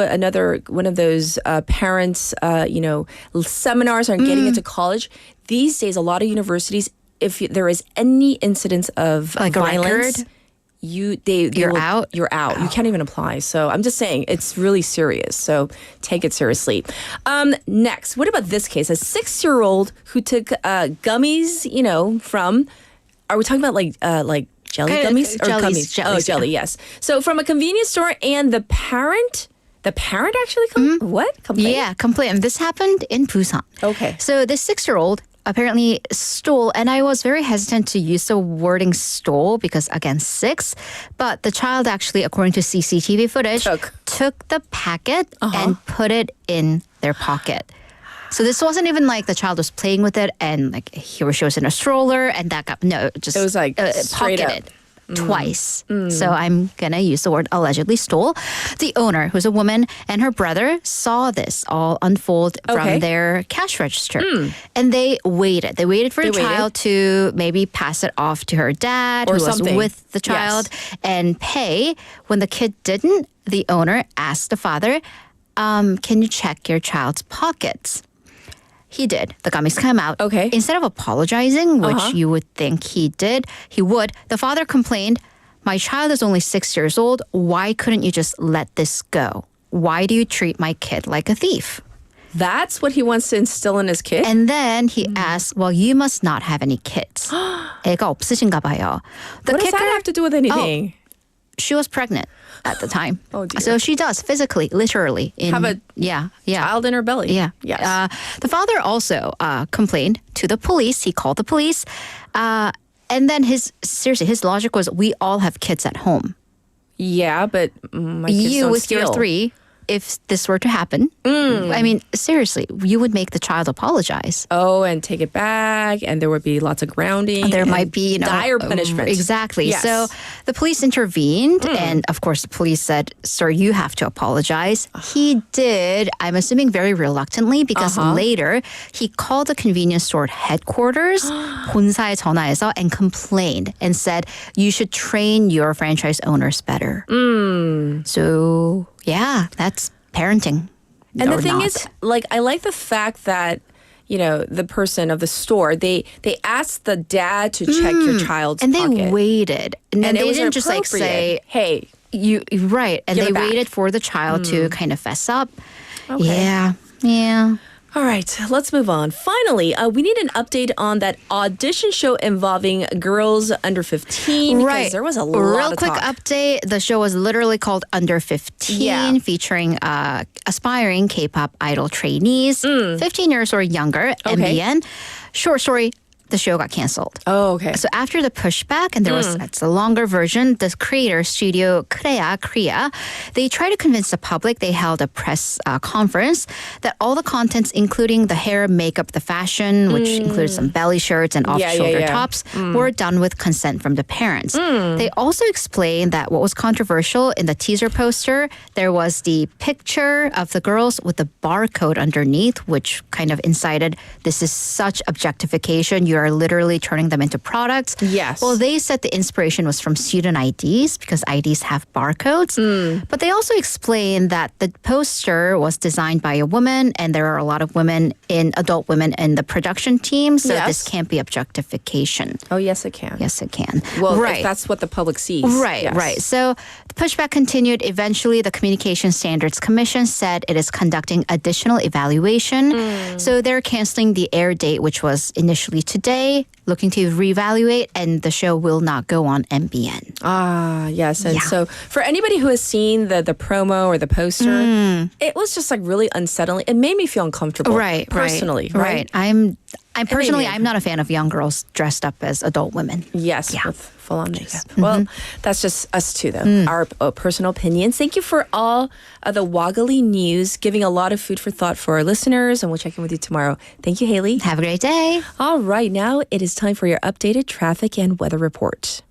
S3: one of those parents, seminars on getting into college. These days, a lot of universities, if there is any incidence of violence, you're out. You're out. You can't even apply. So I'm just saying it's really serious. So take it seriously. Next, what about this case? A 6-year-old who took gummies, from. Are we talking about jelly gummies or
S5: jellies,
S3: gummies?
S5: jellies,
S3: jelly. Yes. So from a convenience store, and the parent actually complained.
S5: Yeah, complained. And this happened in Busan.
S3: Okay.
S5: So this 6-year-old apparently stole, and I was very hesitant to use the wording stole because, again, 6. But the child actually, according to CCTV footage, took the packet and put it in their pocket. So this wasn't even the child was playing with it and he or she was in a stroller and that got, no, just
S3: it was
S5: pocketed. Twice. So I'm going to use the word allegedly stole. The owner, who's a woman, and her brother saw this all unfold from their cash register. And they waited. They waited for the child to maybe pass it off to her dad,
S3: or
S5: who
S3: something.
S5: was with the child, and pay. When the kid didn't, the owner asked the father, can you check your child's pockets? He did. The gummies came out.
S3: Okay.
S5: Instead of apologizing, which you would think he would. The father complained, my child is only 6 years old. Why couldn't you just let this go? Why do you treat my kid like a thief?
S3: That's what he wants to instill in his kid?
S5: And then he asked, well, you must not have any kids. 애가 없으신가 봐요.
S3: What does that have to do with anything?
S5: She was pregnant at the time.
S3: Oh, dear.
S5: So she does physically, literally.
S3: Have a child in her belly.
S5: Yeah.
S3: Yes.
S5: The father also complained to the police. He called the police. And then his logic was, we all have kids at home.
S3: Yeah, but my kids
S5: you
S3: don't
S5: with
S3: steal.
S5: your 3, if this were to happen, I mean, seriously, you would make the child apologize.
S3: Oh, and take it back, and there would be lots of grounding.
S5: There might be,
S3: dire punishment.
S5: Exactly.
S3: Yes.
S5: So the police intervened, and of course, the police said, "Sir, you have to apologize." He did. I'm assuming very reluctantly, because later he called the convenience store headquarters, 본사에 전화해서, and complained and said, "You should train your franchise owners better." So. Yeah, that's parenting.
S3: And the thing is, I like the fact that, the person of the store, they asked the dad to check your child's
S5: and
S3: pocket.
S5: they waited. And
S3: it
S5: they
S3: was
S5: didn't just say,
S3: hey,
S5: right. And
S3: give
S5: they
S3: it back.
S5: waited for the child to kind of fess up.
S3: Okay.
S5: Yeah.
S3: All right, let's move on. Finally, we need an update on that audition show involving girls under 15. Because
S5: Right.
S3: there was a lot
S5: Real
S3: of
S5: quick
S3: talk.
S5: update. The show was literally called Under 15, featuring aspiring K-pop idol trainees, 15 years or younger, MBN. Short story, the show got canceled.
S3: Oh, okay.
S5: So after the pushback, and it's a longer version, the creator studio Korea, they tried to convince the public. They held a press conference that all the contents, including the hair, makeup, the fashion, which included some belly shirts and off-shoulder tops, were done with consent from the parents. They also explained that what was controversial in the teaser poster, there was the picture of the girls with the barcode underneath, which kind of incited, this is such objectification. You are literally turning them into products.
S3: Yes.
S5: Well, they said the inspiration was from student IDs because IDs have barcodes. But they also explained that the poster was designed by a woman, and there are a lot of adult women in the production team, so this can't be objectification.
S3: Oh, yes, it can.
S5: Yes, it can.
S3: Well, if that's what the public sees.
S5: Right,
S3: yes.
S5: right. So the pushback continued. Eventually, the Communication Standards Commission said it is conducting additional evaluation. So they're canceling the air date, which was initially today, looking to reevaluate, and the show will not go on MBN.
S3: Ah, yes. And so for anybody who has seen the promo or the poster, it was just like really unsettling. It made me feel uncomfortable.
S5: Right,
S3: personally.
S5: Right. I'm not a fan of young girls dressed up as adult women.
S3: Yes, with full-on makeup. Well, that's just us two, though. Our personal opinions. Thank you for all of the woggly news, giving a lot of food for thought for our listeners, and we'll check in with you tomorrow. Thank you, Haley.
S5: Have a great day.
S3: All right, now it is time for your updated traffic and weather report.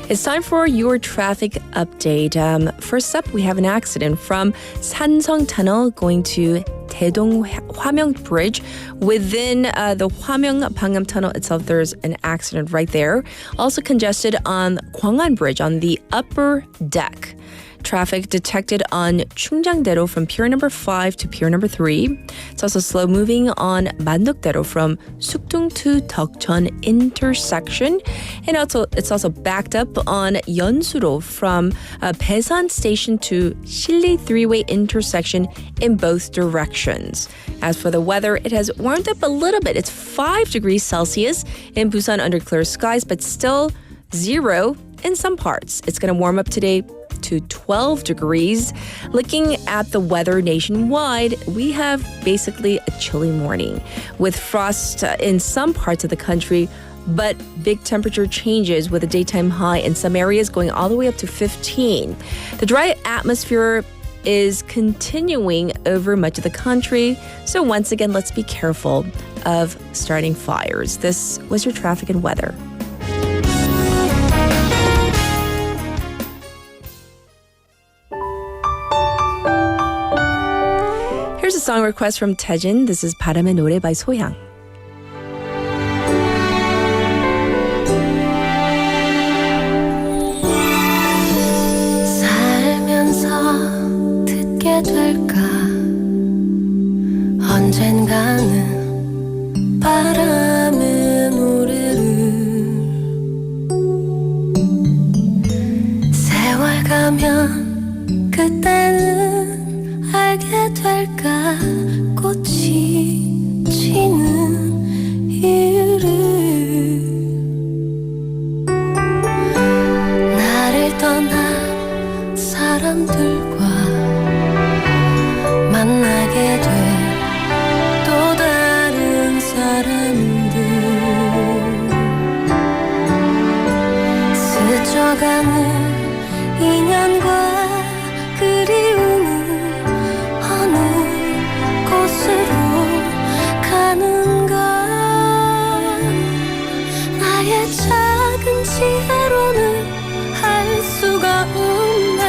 S3: It's time for your traffic update. First up, we have an accident from Sansong Tunnel going to Daedong Hwamyeong Bridge. Within the Hwamyeong Pangnam Tunnel itself, there's an accident right there. Also congested on Gwangan Bridge on the upper deck. Traffic detected on Chungjangdaero from pier number 5 to pier number 3. It's also slow moving on Mandokdaero from Sukdong to Deokjeon intersection. And it's also backed up on Yeonsuro from Baesan Station to Sili three-way intersection in both directions. As for the weather, it has warmed up a little bit. It's 5 degrees Celsius in Busan under clear skies, but still 0 in some parts. It's going to warm up today to 12 degrees. Looking at the weather nationwide, we have basically a chilly morning with frost in some parts of the country, but big temperature changes with a daytime high in some areas going all the way up to 15. The dry atmosphere is continuing over much of the country, so once again, let's be careful of starting fires. This was your traffic and weather. Here's a song request from Taejin. This is 바람의 노래 by 소향.
S2: 살면서 듣게 될까 언젠가는 바람의 노래를 세월 가면 그때는 알게 될까 꽃이 지는 이유를 나를 떠난 사람들과 만나게 돼 또 다른 사람들 스쳐가는 인연과 그리움은 어느 곳으로 가는가 나의 작은 지혜로는 할 수가 없네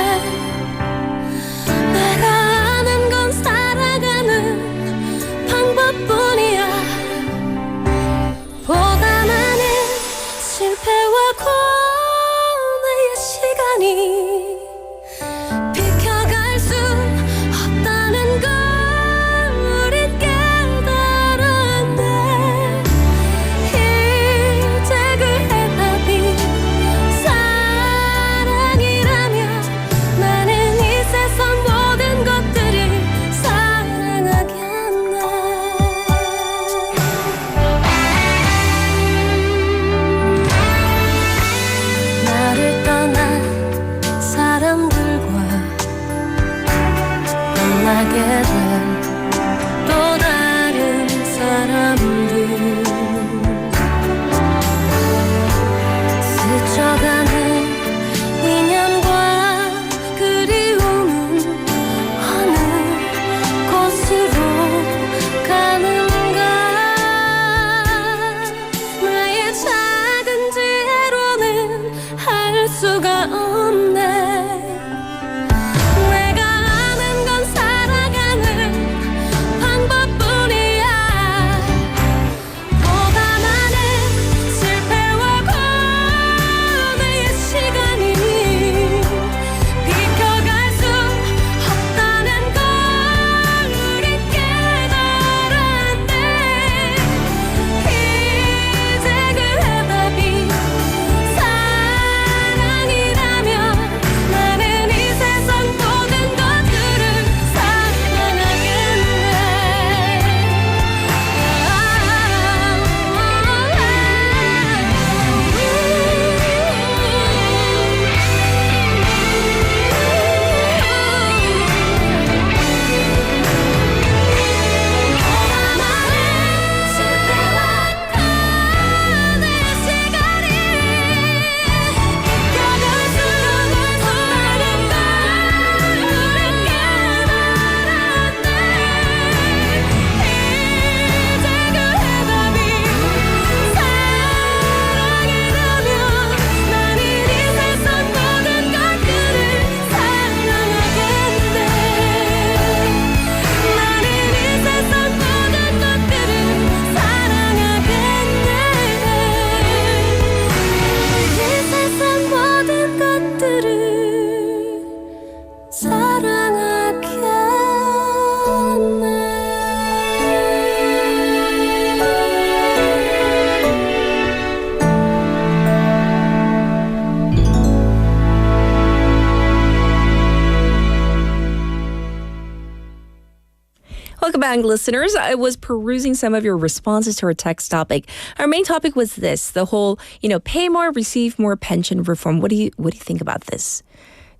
S3: Welcome back, listeners. I was perusing some of your responses to our text topic. Our main topic was this: the whole, pay more, receive more pension reform. What do you think about this?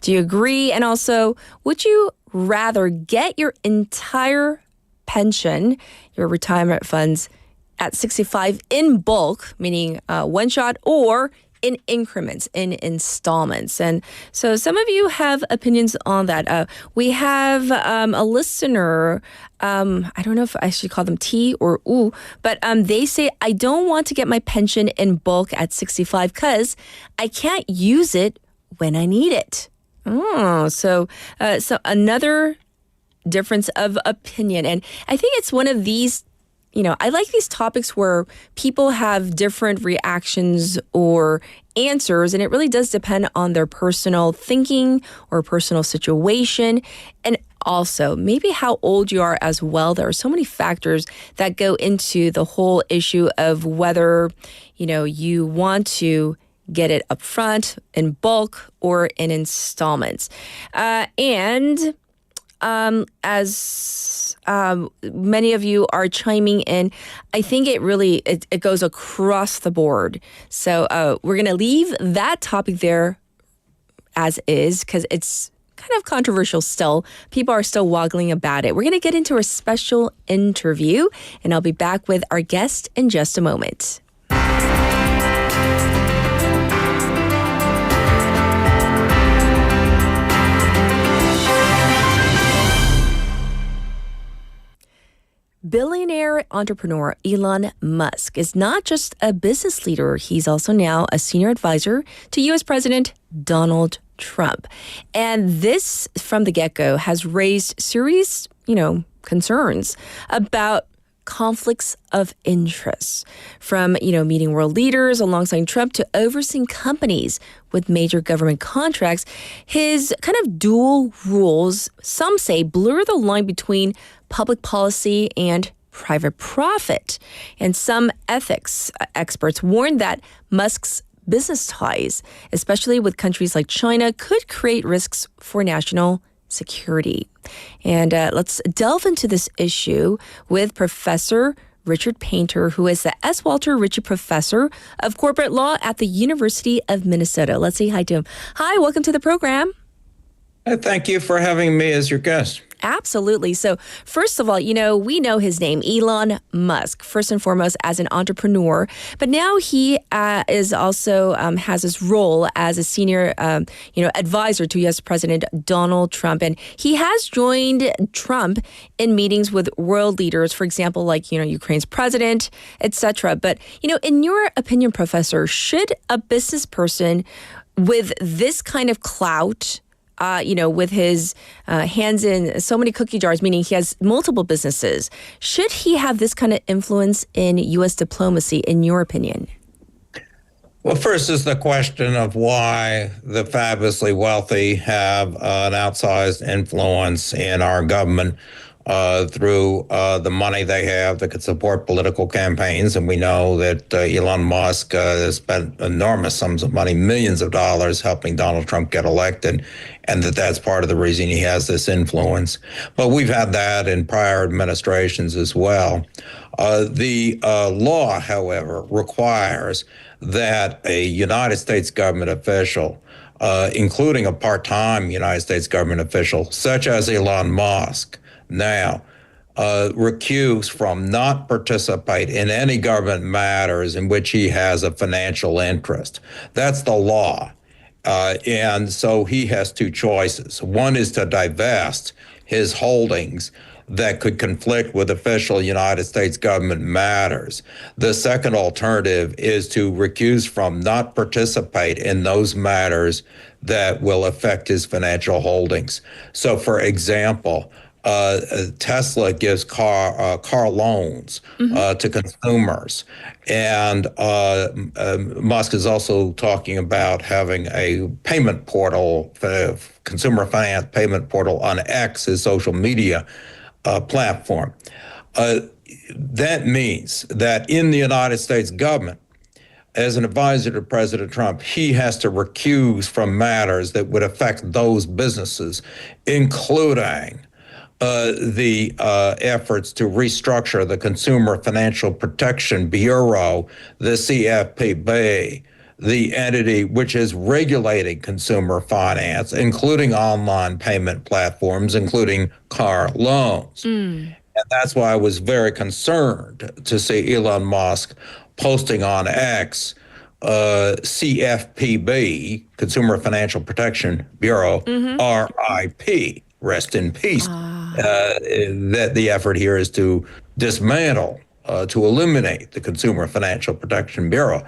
S3: Do you agree? And also, would you rather get your entire pension, your retirement funds, at 65 in bulk, meaning one shot, or in increments, in installments? And so some of you have opinions on that. We have a listener, I don't know if I should call them T or U, but they say, I don't want to get my pension in bulk at 65 because I can't use it when I need it. Oh, so another difference of opinion. And I think it's one of these, I like these topics where people have different reactions or answers, and it really does depend on their personal thinking or personal situation, and also maybe how old you are as well. There are so many factors that go into the whole issue of whether, you want to get it up front, in bulk, or in installments. And as many of you are chiming in, I think it goes across the board. So we're going to leave that topic there as is because it's kind of controversial still. People are still waggling about it. We're going to get into a special interview, and I'll be back with our guest in just a moment. Billionaire entrepreneur Elon Musk is not just a business leader, he's also now a senior advisor to U.S. President Donald Trump. And this, from the get-go, has raised serious, concerns about conflicts of interest, from, meeting world leaders alongside Trump to overseeing companies with major government contracts. His kind of dual rules, some say, blur the line between public policy and private profit. And some ethics experts warn that Musk's business ties, especially with countries like China, could create risks for national security. And let's delve into this issue with Professor Richard Painter, who is the S. Walter Ritchie Professor of Corporate Law at the University of Minnesota. Let's say hi to him. Hi, welcome to the program.
S1: Thank you for having me as your guest.
S3: Absolutely. So first of all, we know his name, Elon Musk, first and foremost as an entrepreneur. But now he is also has his role as a senior, advisor to U.S. President Donald Trump. And he has joined Trump in meetings with world leaders, for example, like, Ukraine's president, etc. But, in your opinion, Professor, should a business person with this kind of clout, with his hands in so many cookie jars, meaning he has multiple businesses, should he have this kind of influence in U.S. diplomacy, in your opinion?
S1: Well, first is the question of why the fabulously wealthy have an outsized influence in our government through the money they have that could support political campaigns. And we know that Elon Musk has spent enormous sums of money, millions of dollars, helping Donald Trump get elected, and that's part of the reason he has this influence. But we've had that in prior administrations as well. The law, however, requires that a United States government official, including a part-time United States government official, such as Elon Musk, now recuse from not participate in any government matters in which he has a financial interest. That's the law. And so he has two choices. One is to divest his holdings that could conflict with official United States government matters. The second alternative is to recuse from not participate in those matters that will affect his financial holdings. So, for example, Tesla gives car loans to consumers. And Musk is also talking about having a payment portal, consumer finance payment portal on X, his social media platform. That means that in the United States government, as an advisor to President Trump, he has to recuse from matters that would affect those businesses, including the efforts to restructure the Consumer Financial Protection Bureau, the CFPB, the entity which is regulating consumer finance, including online payment platforms, including car loans. And that's why I was very concerned to see Elon Musk posting on X, CFPB, Consumer Financial Protection Bureau, RIP, rest in peace. That the effort here is to dismantle, to eliminate the Consumer Financial Protection Bureau.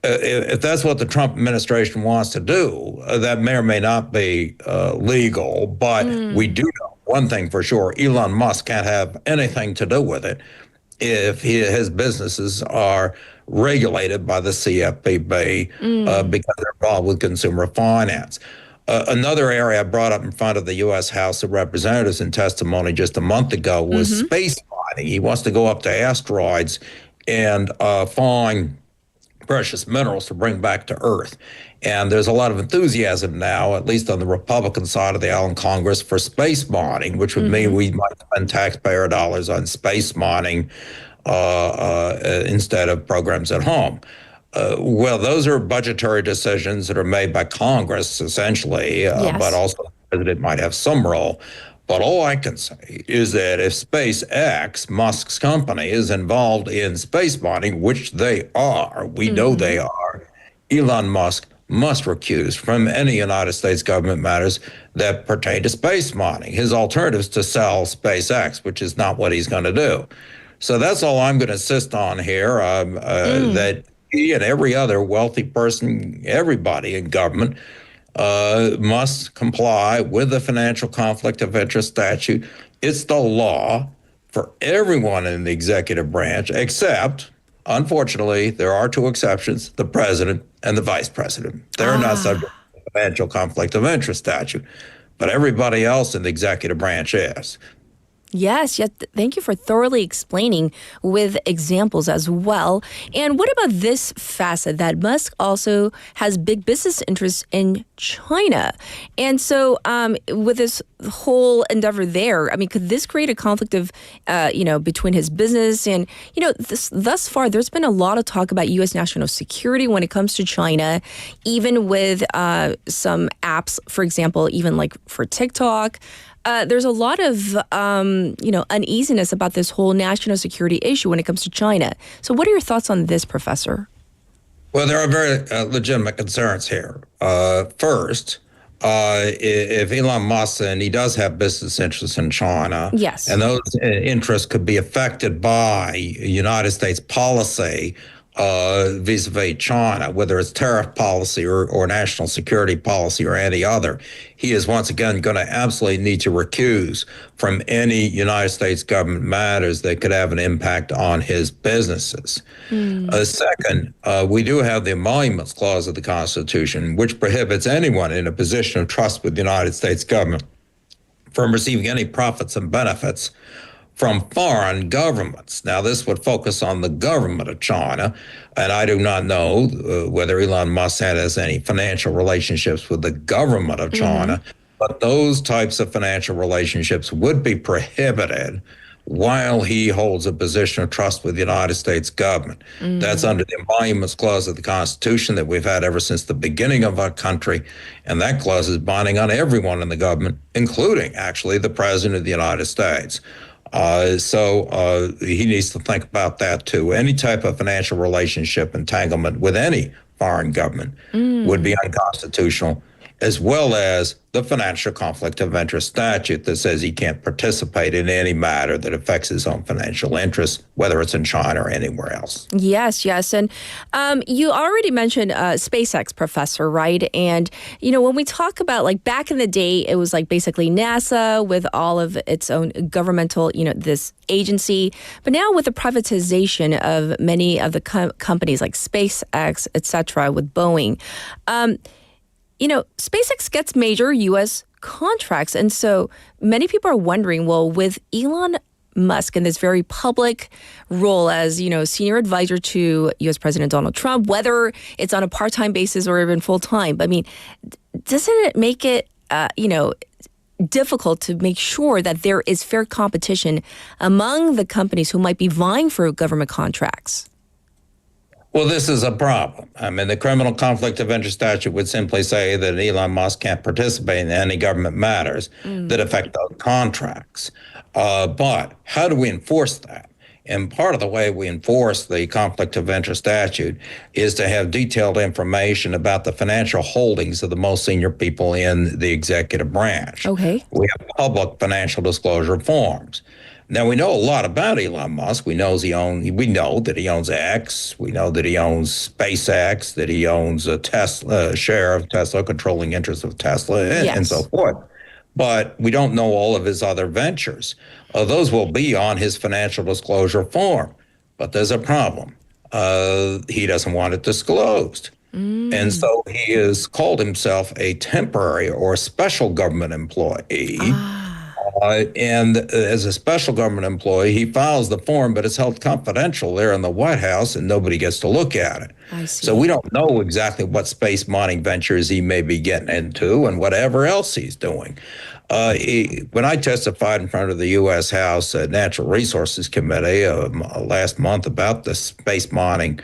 S1: If that's what the Trump administration wants to do, that may or may not be legal, but we do know one thing for sure: Elon Musk can't have anything to do with it if his businesses are regulated by the CFPB because they're involved with consumer finance. Another area I brought up in front of the U.S. House of Representatives in testimony just a month ago was space mining. He wants to go up to asteroids and find precious minerals to bring back to Earth. And there's a lot of enthusiasm now, at least on the Republican side of the aisle in Congress, for space mining, which would mean we might spend taxpayer dollars on space mining instead of programs at home. Well, those are budgetary decisions that are made by Congress, essentially, but also the president might have some role. But all I can say is that if SpaceX, Musk's company, is involved in space mining, which they are, we know they are, Elon Musk must recuse from any United States government matters that pertain to space mining. His alternative is to sell SpaceX, which is not what he's going to do. So that's all I'm going to insist on here, that he and every other wealthy person, everybody in government, must comply with the financial conflict of interest statute. It's the law for everyone in the executive branch, except, unfortunately, there are two exceptions, the president and the vice president. They're not subject to the financial conflict of interest statute, but everybody else in the executive branch is.
S3: Yes, thank you for thoroughly explaining with examples as well. And what about this facet that Musk also has big business interests in China? And so with this whole endeavor there, I mean, could this create a conflict of, between his business and, thus far, there's been a lot of talk about U.S. national security when it comes to China, even with some apps, for example, even like for TikTok. There's a lot of, uneasiness about this whole national security issue when it comes to China. So what are your thoughts on this, Professor?
S1: Well, there are very legitimate concerns here. First, if Elon Musk, and he does have business interests in China,
S3: yes,
S1: and those interests could be affected by United States policy vis-a-vis China, whether it's tariff policy or national security policy or any other, he is once again going to absolutely need to recuse from any United States government matters that could have an impact on his businesses. Second, we do have the Emoluments Clause of the Constitution, which prohibits anyone in a position of trust with the United States government from receiving any profits and benefits from foreign governments. Now, this would focus on the government of China, and I do not know whether Elon Musk has any financial relationships with the government of China, but those types of financial relationships would be prohibited while he holds a position of trust with the United States government. That's under the Emoluments Clause of the Constitution that we've had ever since the beginning of our country, and that clause is binding on everyone in the government, including, actually, the President of the United States. So he needs to think about that too. Any type of financial relationship entanglement with any foreign government would be unconstitutional, as well as the financial conflict of interest statute that says he can't participate in any matter that affects his own financial interests, whether it's in China or anywhere else.
S3: Yes. And you already mentioned SpaceX, Professor, right? And, when we talk about, like, back in the day, it was like basically NASA with all of its own governmental, this agency. But now with the privatization of many of the companies like SpaceX, et cetera, with Boeing, SpaceX gets major U.S. contracts. And so many people are wondering, well, with Elon Musk in this very public role as, senior advisor to U.S. President Donald Trump, whether it's on a part-time basis or even full-time, I mean, doesn't it make it, difficult to make sure that there is fair competition among the companies who might be vying for government contracts?
S1: Well, this is a problem. I mean, the criminal conflict of interest statute would simply say that Elon Musk can't participate in any government matters that affect those contracts. But how do we enforce that? And part of the way we enforce the conflict of interest statute is to have detailed information about the financial holdings of the most senior people in the executive branch.
S3: Okay.
S1: We have public financial disclosure forms. Now, we know a lot about Elon Musk. We know that he owns X. We know that he owns SpaceX, that he owns a Tesla share of Tesla, controlling interest of Tesla, and so forth. But we don't know all of his other ventures. Those will be on his financial disclosure form. But there's a problem. He doesn't want it disclosed. And so he has called himself a temporary or special government employee. And as a special government employee, he files the form, but it's held confidential there in the White House, and nobody gets to look at it.
S3: I see.
S1: So we don't know exactly what space mining ventures he may be getting into and whatever else he's doing. When I testified in front of the U.S. House Natural Resources Committee last month about the space mining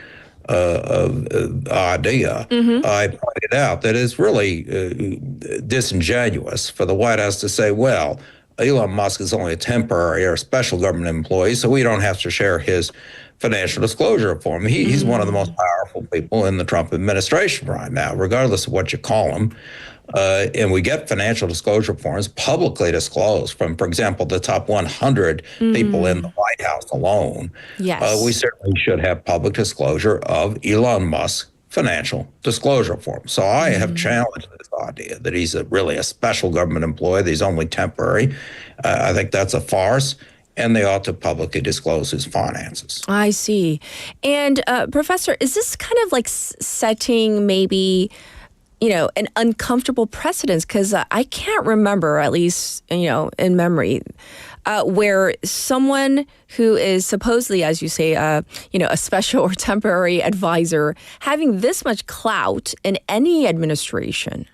S1: idea, I pointed out that it's really disingenuous for the White House to say, well, Elon Musk is only a temporary or special government employee, so we don't have to share his financial disclosure form. He's one of the most powerful people in the Trump administration right now, regardless of what you call him. And we get financial disclosure forms publicly disclosed from, for example, the top 100 people in the White House alone.
S3: Yes.
S1: We certainly should have public disclosure of Elon Musk's financial disclosure form. So I have challenged this idea that he's really a special government employee, that he's only temporary. I think that's a farce, and they ought to publicly disclose his finances.
S3: I see. And Professor, is this kind of like setting maybe, an uncomfortable precedence? Because I can't remember, at least, in memory, where someone who is supposedly, as you say, a special or temporary advisor having this much clout in any administration.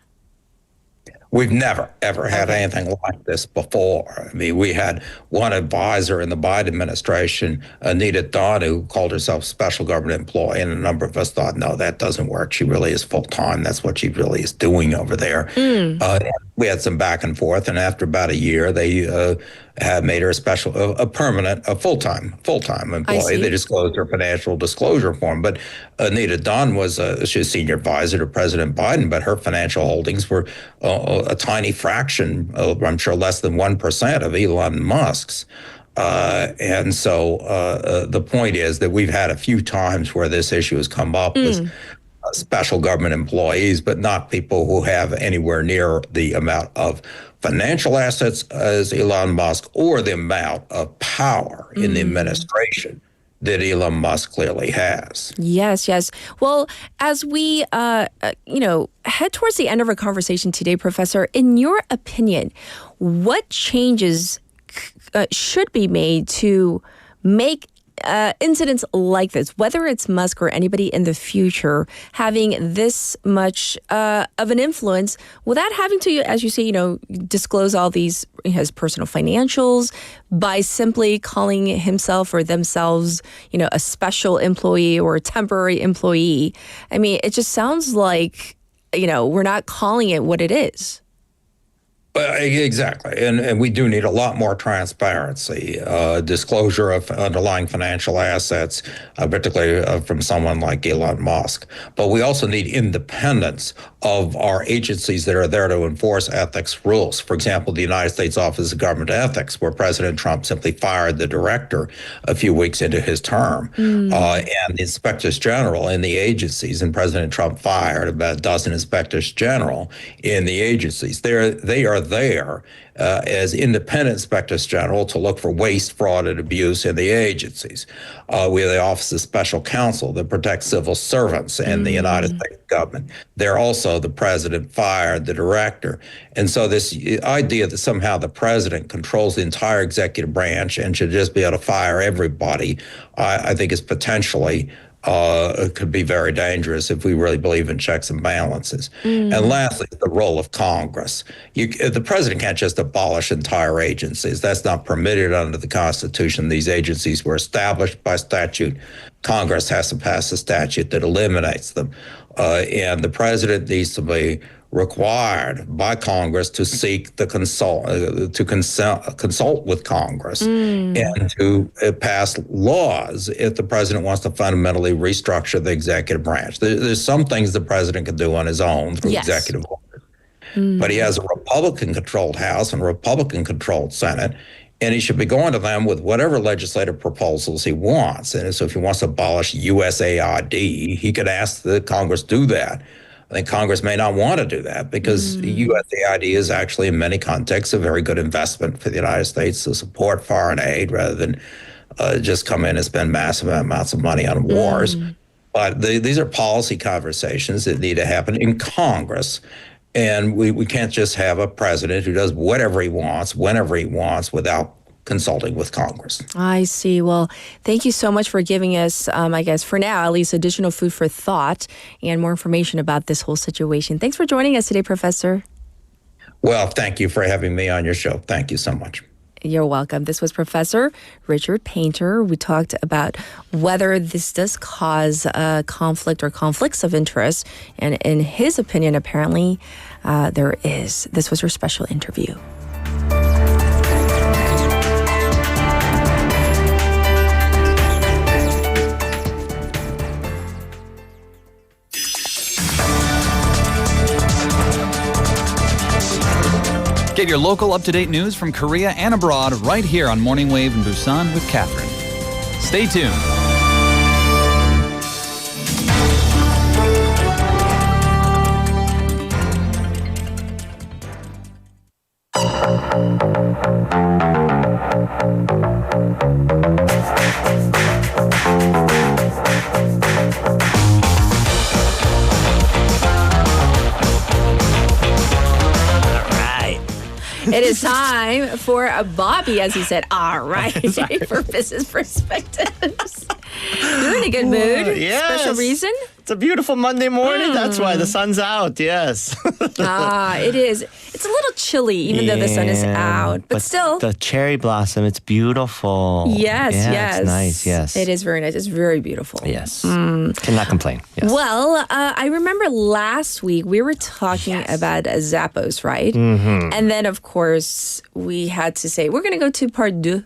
S1: We've never, ever had anything like this before. I mean, we had one advisor in the Biden administration, Anita Dunn, who called herself special government employee, and a number of us thought, no, that doesn't work. She really is full-time. That's what she really is doing over there. We had some back and forth, and after about a year, they had made her a permanent, full-time employee. They disclosed her financial disclosure form. But Anita Dunn was she's senior advisor to President Biden, but her financial holdings were a tiny fraction, I'm sure less than 1% of Elon Musk's. And so the point is that we've had a few times where this issue has come up with special government employees, but not people who have anywhere near the amount of financial assets as Elon Musk or the amount of power in the administration that Elon Musk clearly has.
S3: Yes. Well, as we, head towards the end of our conversation today, Professor, in your opinion, what changes should be made to make incidents like this, whether it's Musk or anybody in the future, having this much of an influence without having to, as you say, disclose all his personal financials by simply calling himself or themselves, a special employee or a temporary employee? I mean, it just sounds like, we're not calling it what it is.
S1: Exactly. And we do need a lot more transparency, disclosure of underlying financial assets, particularly from someone like Elon Musk. But we also need independence of our agencies that are there to enforce ethics rules. For example, the United States Office of Government Ethics, where President Trump simply fired the director a few weeks into his term, and the inspectors general in the agencies, and President Trump fired about a dozen inspectors general in the agencies. They are there as independent inspectors general to look for waste, fraud, and abuse in the agencies. We have the Office of Special Counsel that protects civil servants in the United States government. There also the president fired the director. And so this idea that somehow the president controls the entire executive branch and should just be able to fire everybody, I think is potentially could be very dangerous if we really believe in checks and balances. And lastly, the role of Congress. The president can't just abolish entire agencies. That's not permitted under the Constitution. These agencies were established by statute. Congress has to pass a statute that eliminates them. And the president needs to be required by Congress to seek the consult with Congress and to pass laws if the president wants to fundamentally restructure the executive branch. There's some things the president can do on his own through executive order, but he has a Republican-controlled House and a Republican-controlled Senate, and he should be going to them with whatever legislative proposals he wants. And so if he wants to abolish USAID, he could ask the Congress do that. I think Congress may not want to do that because USAID is actually, in many contexts, a very good investment for the United States to support foreign aid rather than just come in and spend massive amounts of money on wars. But these are policy conversations that need to happen in Congress. And we can't just have a president who does whatever he wants, whenever he wants, without consulting with Congress.
S3: I see. Well, thank you so much for giving us, I guess, for now, at least additional food for thought and more information about this whole situation. Thanks for joining us today, Professor.
S1: Well, thank you for having me on your show. Thank you so much.
S3: You're welcome. This was Professor Richard Painter. We talked about whether this does cause a conflict or conflicts of interest. And in his opinion, apparently, there is. This was your special interview.
S4: Get your local up-to-date news from Korea and abroad right here on Morning Wave in Busan with Catherine. Stay tuned.
S3: It is time for a Bobby, as he said, all right, for Business Perspectives. You're in a good mood.
S22: Yes.
S3: Special reason?
S22: It's a beautiful Monday morning. That's why the sun's out. Yes.
S3: It is. It's a little chilly, even though the sun is out. But still.
S22: The cherry blossom, it's beautiful.
S3: Yes.
S22: It's nice. Yes.
S3: It is very nice. It's very beautiful.
S22: Yes. Cannot complain. Yes.
S3: Well, I remember last week we were talking about Zappos, right? And then, of course, we had to say, we're going to go to part two,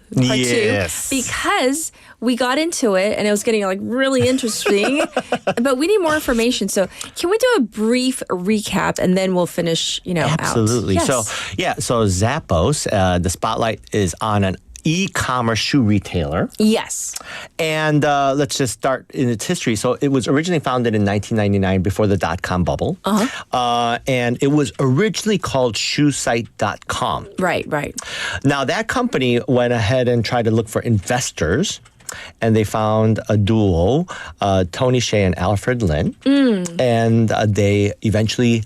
S3: because we got into it and it was getting like really interesting, but we need more information. So can we do a brief recap and then we'll finish,
S22: Absolutely.
S3: out?
S22: So Zappos, the spotlight is on an e-commerce shoe retailer.
S3: Yes.
S22: And let's just start in its history. So it was originally founded in 1999 before the dot-com bubble. And it was originally called shoesite.com.
S3: Right.
S22: Now that company went ahead and tried to look for investors. And they found a duo, Tony Hsieh and Alfred Lin. And they eventually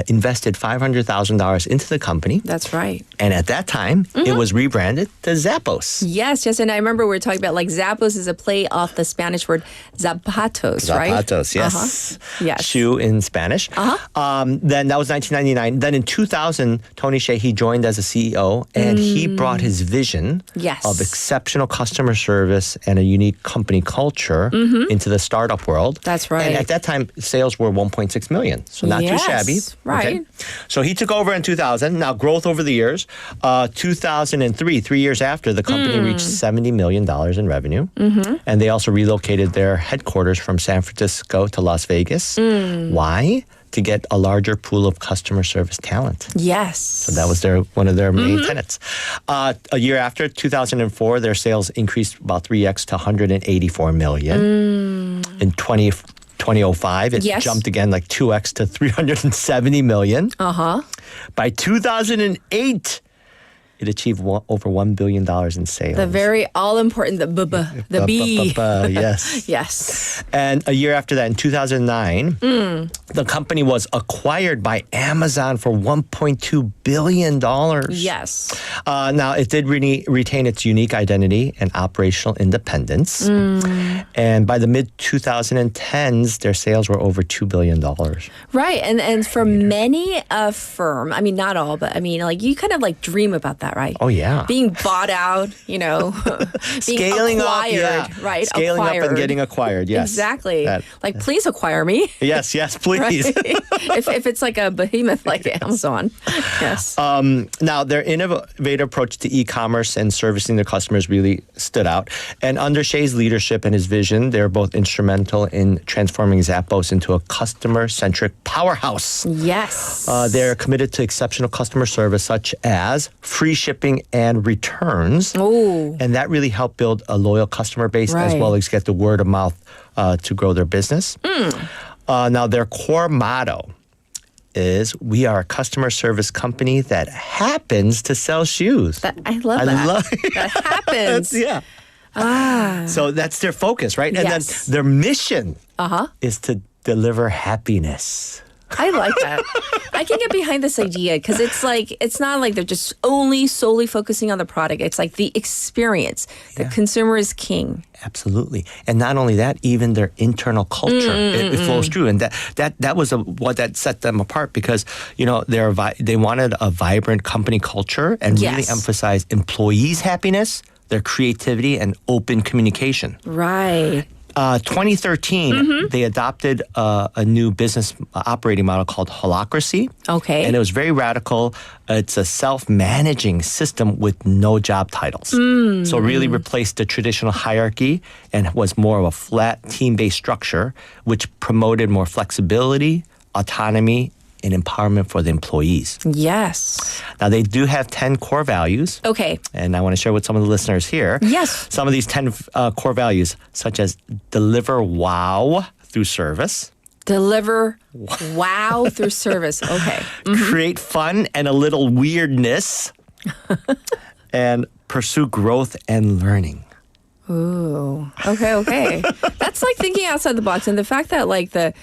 S22: invested $500,000 into the company.
S3: That's right.
S22: And at that time, it was rebranded to Zappos.
S3: Yes. And I remember we were talking about like Zappos is a play off the Spanish word zapatos, right?
S22: Zapatos, yes.
S3: Yes.
S22: Shoe in Spanish. Then that was 1999. Then in 2000, Tony Hsieh, he joined as a CEO and he brought his vision of exceptional customer service and a unique company culture into the startup world.
S3: That's right.
S22: And at that time, sales were 1.6 million. So not too shabby.
S3: Right.
S22: Okay. So he took over in 2000. Now, growth over the years. 2003, 3 years after, the company reached $70 million in revenue. And they also relocated their headquarters from San Francisco to Las Vegas. Why? To get a larger pool of customer service talent.
S3: Yes.
S22: So that was one of their main tenets. A year after, 2004, their sales increased about 3x to $184 million. In 2005, it jumped again like 2x to $370 million. By 2008, It achieved over $1 billion in sales.
S3: The very all-important, the B.
S22: Yes.
S3: Yes.
S22: And a year after that, in 2009, the company was acquired by Amazon for $1.2 billion.
S3: Yes.
S22: Now, it did really retain its unique identity and operational independence. And by the mid-2010s, their sales were over $2 billion.
S3: Right. And for many a firm, I mean, not all, but I mean, like you kind of like dream about that, right?
S22: Oh, yeah.
S3: Being bought out, you know, being
S22: Scaling
S3: acquired,
S22: up, yeah.
S3: right?
S22: Scaling
S3: acquired.
S22: up and getting acquired, yes.
S3: Exactly. Like, please acquire me.
S22: Yes, please.
S3: Right? if it's like a behemoth like Amazon. Yes.
S22: Now, their innovative approach to e-commerce and servicing their customers really stood out. And under Shea's leadership and his vision, they're both instrumental in transforming Zappos into a customer-centric powerhouse.
S3: Yes.
S22: They're committed to exceptional customer service, such as free shipping and returns.
S3: Oh.
S22: And that really helped build a loyal customer base as
S3: Right.
S22: well as get the word of mouth to grow their business. Now, their core motto is, we are a customer service company that happens to sell shoes.
S3: I love that. That happens.
S22: Yeah. So that's their focus, right? And
S3: Yes.
S22: then their mission is to deliver happiness.
S3: I like that. I can get behind this idea because it's not like they're just solely focusing on the product. It's like the experience. The consumer is king.
S22: Absolutely. And not only that, even their internal culture, it flows through. And that was what that set them apart because, you know, they wanted a vibrant company culture and really emphasize employees' happiness, their creativity, and open communication.
S3: Right.
S22: 2013, they adopted a new business operating model called holacracy.
S3: Okay.
S22: And it was very radical. It's a self-managing system with no job titles. So really replaced the traditional hierarchy and was more of a flat team-based structure, which promoted more flexibility, autonomy, and empowerment for the employees.
S3: Yes.
S22: Now, they do have 10 core values.
S3: Okay.
S22: And I want to share with some of the listeners here.
S3: Yes.
S22: Some of these 10 core values, such as deliver wow through service.
S3: Deliver wow through service. Okay.
S22: Create fun and a little weirdness. And pursue growth and learning.
S3: Ooh. Okay. That's like thinking outside the box. And the fact that like to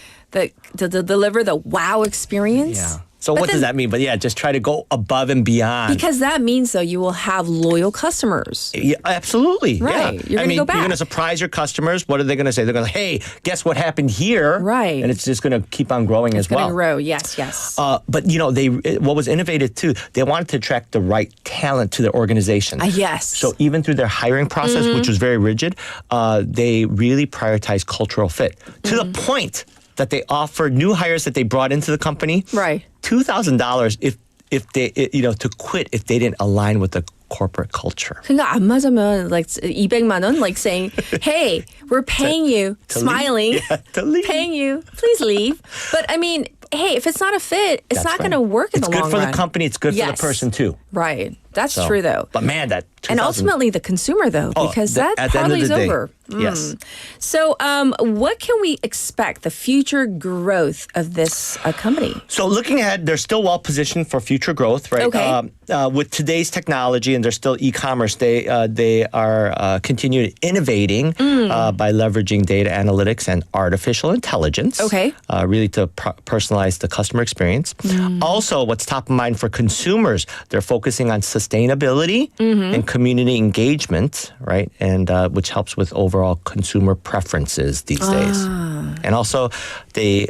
S3: deliver the wow experience.
S22: Yeah. So what does that mean? But yeah, just try to go above and beyond.
S3: Because that means, though, you will have loyal customers.
S22: Yeah, absolutely.
S3: Right.
S22: Yeah.
S3: You're going to go back.
S22: You're going to surprise your customers. What are they going to say? They're going to, hey, guess what happened here?
S3: Right.
S22: And it's just going to keep on growing as well.
S3: It's going to grow. Yes.
S22: But, you know, what was innovative, too, they wanted to attract the right talent to their organization.
S3: Yes.
S22: So even through their hiring process, which was very rigid, they really prioritized cultural fit to the point that they offered new hires that they brought into the company $2,000 if they to quit if they didn't align with the corporate culture.
S3: 그러니까 안 맞으면 like 200만 원, like saying, "Hey, we're paying you," smiling, paying you, please leave. But I mean, hey, if it's not a fit, it's not going to work in the long run.
S22: It's good for the company. It's good for the person too.
S3: Right. That's true, though.
S22: But man, that 2000,
S3: and ultimately the consumer, though, because that parlays over.
S22: Yes.
S3: So, what can we expect the future growth of this company?
S22: So, looking ahead, they're still well positioned for future growth, right?
S3: Okay.
S22: With today's technology, and they're still e-commerce, they are continuing innovating by leveraging data analytics and artificial intelligence.
S3: Okay.
S22: Really to personalize the customer experience. Also, what's top of mind for consumers, they're focusing on sustainability and community engagement, right? And which helps with overall consumer preferences these days. And also, they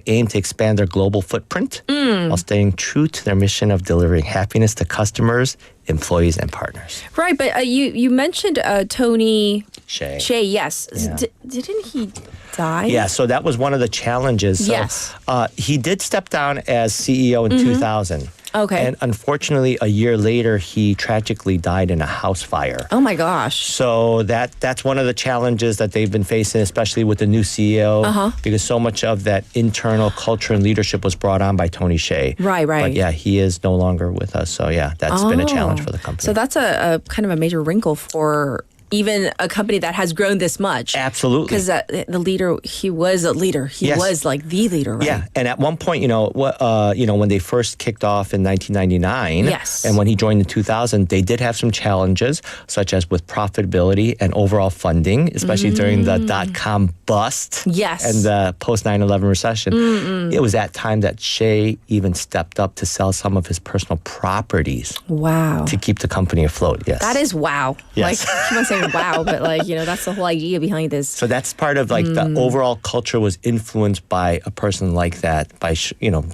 S22: aim to expand their global footprint while staying true to their mission of delivering happiness to customers, employees, and partners.
S3: Right, but you mentioned Tony
S22: Shea.
S3: Yes.
S22: Yeah.
S3: Didn't he die?
S22: Yeah, so that was one of the challenges. So,
S3: yes.
S22: He did step down as CEO in 2000.
S3: Okay.
S22: And unfortunately, a year later, he tragically died in a house fire.
S3: Oh my gosh.
S22: So that's one of the challenges that they've been facing, especially with the new CEO, because so much of that internal culture and leadership was brought on by Tony Shea.
S3: Right.
S22: But yeah, he is no longer with us. So yeah, that's been a challenge for the company.
S3: So that's a kind of a major wrinkle for even a company that has grown this much.
S22: Absolutely.
S3: Because the leader, he was a leader. He
S22: Yes.
S3: was like the leader, right?
S22: Yeah, and at one point, when they first kicked off in 1999,
S3: Yes.
S22: and when he joined in 2000, they did have some challenges, such as with profitability and overall funding, especially during the dot-com bust
S3: Yes.
S22: and the post-9/11 recession. It was that time that Shea even stepped up to sell some of his personal properties
S3: Wow.
S22: to keep the company afloat. Yes,
S3: That is wow.
S22: Yes.
S3: Like, I'm not saying wow, but like, that's the whole idea behind this.
S22: So that's part of like the overall culture was influenced by a person like that by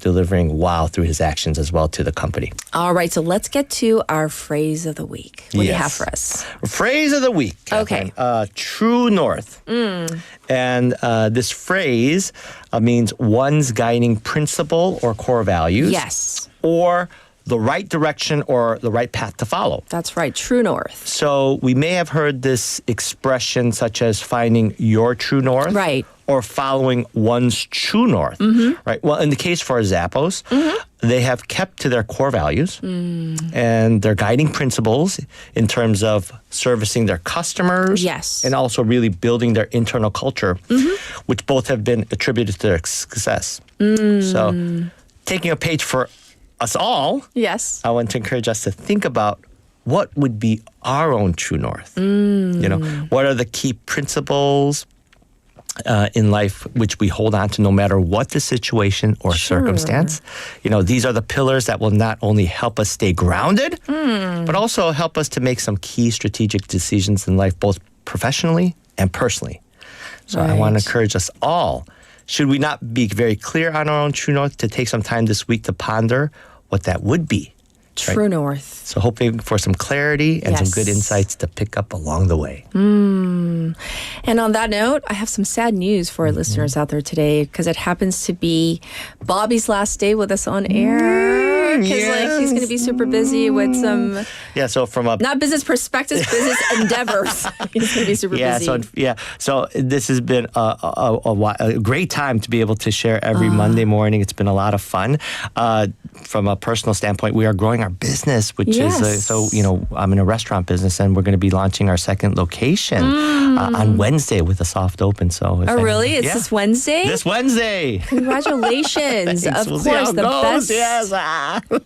S22: delivering wow through his actions as well to the company.
S3: All right, so let's get to our phrase of the week. What do you
S22: Yes.
S3: have for us?
S22: Phrase of the week.
S3: Okay.
S22: Catherine. True north. And this phrase means one's guiding principle or core values.
S3: Yes.
S22: Or the right direction or the right path to follow.
S3: That's right, true north.
S22: So we may have heard this expression such as finding your true north.
S3: Right.
S22: Or following one's true north. Right. Well, in the case for Zappos, they have kept to their core values and their guiding principles in terms of servicing their customers.
S3: Yes.
S22: And also really building their internal culture, which both have been attributed to their success. So taking a page for us all,
S3: Yes.
S22: I want to encourage us to think about what would be our own true north. What are the key principles in life which we hold on to no matter what the situation or circumstance. These are the pillars that will not only help us stay grounded, but also help us to make some key strategic decisions in life, both professionally and personally. So I want to encourage us all, should we not be very clear on our own true north, to take some time this week to ponder what that would be.
S3: True north.
S22: So hoping for some clarity and some good insights to pick up along the way.
S3: And on that note, I have some sad news for our listeners out there today, because it happens to be Bobby's last day with us on air. Because he's going to be super busy with some
S22: so from a
S3: not business perspectives, business endeavors. He's going to be super busy.
S22: So this has been a great time to be able to share every Monday morning. It's been a lot of fun. From a personal standpoint, we are growing our business, which is I'm in a restaurant business, and we're going to be launching our second location on Wednesday with a soft open. So
S3: really? It's this Wednesday?
S22: This Wednesday.
S3: Congratulations. Of
S22: We'll see how
S3: course,
S22: it
S3: the
S22: goes.
S3: best.
S22: Yes.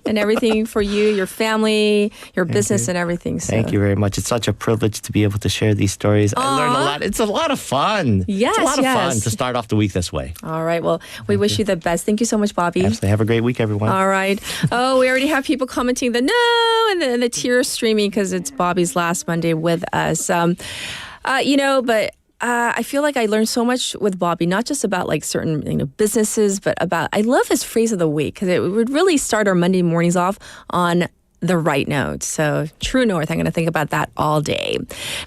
S3: And everything for you, your family, your business, and everything. So.
S22: Thank you very much. It's such a privilege to be able to share these stories. I learned a lot. It's a lot of fun.
S3: Yes,
S22: it's a lot of fun to start off the week this way.
S3: All right. Well, we wish you the best. Thank you so much, Bobby.
S22: Absolutely. Have a great week, everyone.
S3: All right. Oh, we already have people commenting the no and the tears streaming because it's Bobby's last Monday with us. But I feel like I learned so much with Bobby, not just about like certain businesses, but about, I love his phrase of the week because it would really start our Monday mornings off on the right note. So true north, I'm going to think about that all day.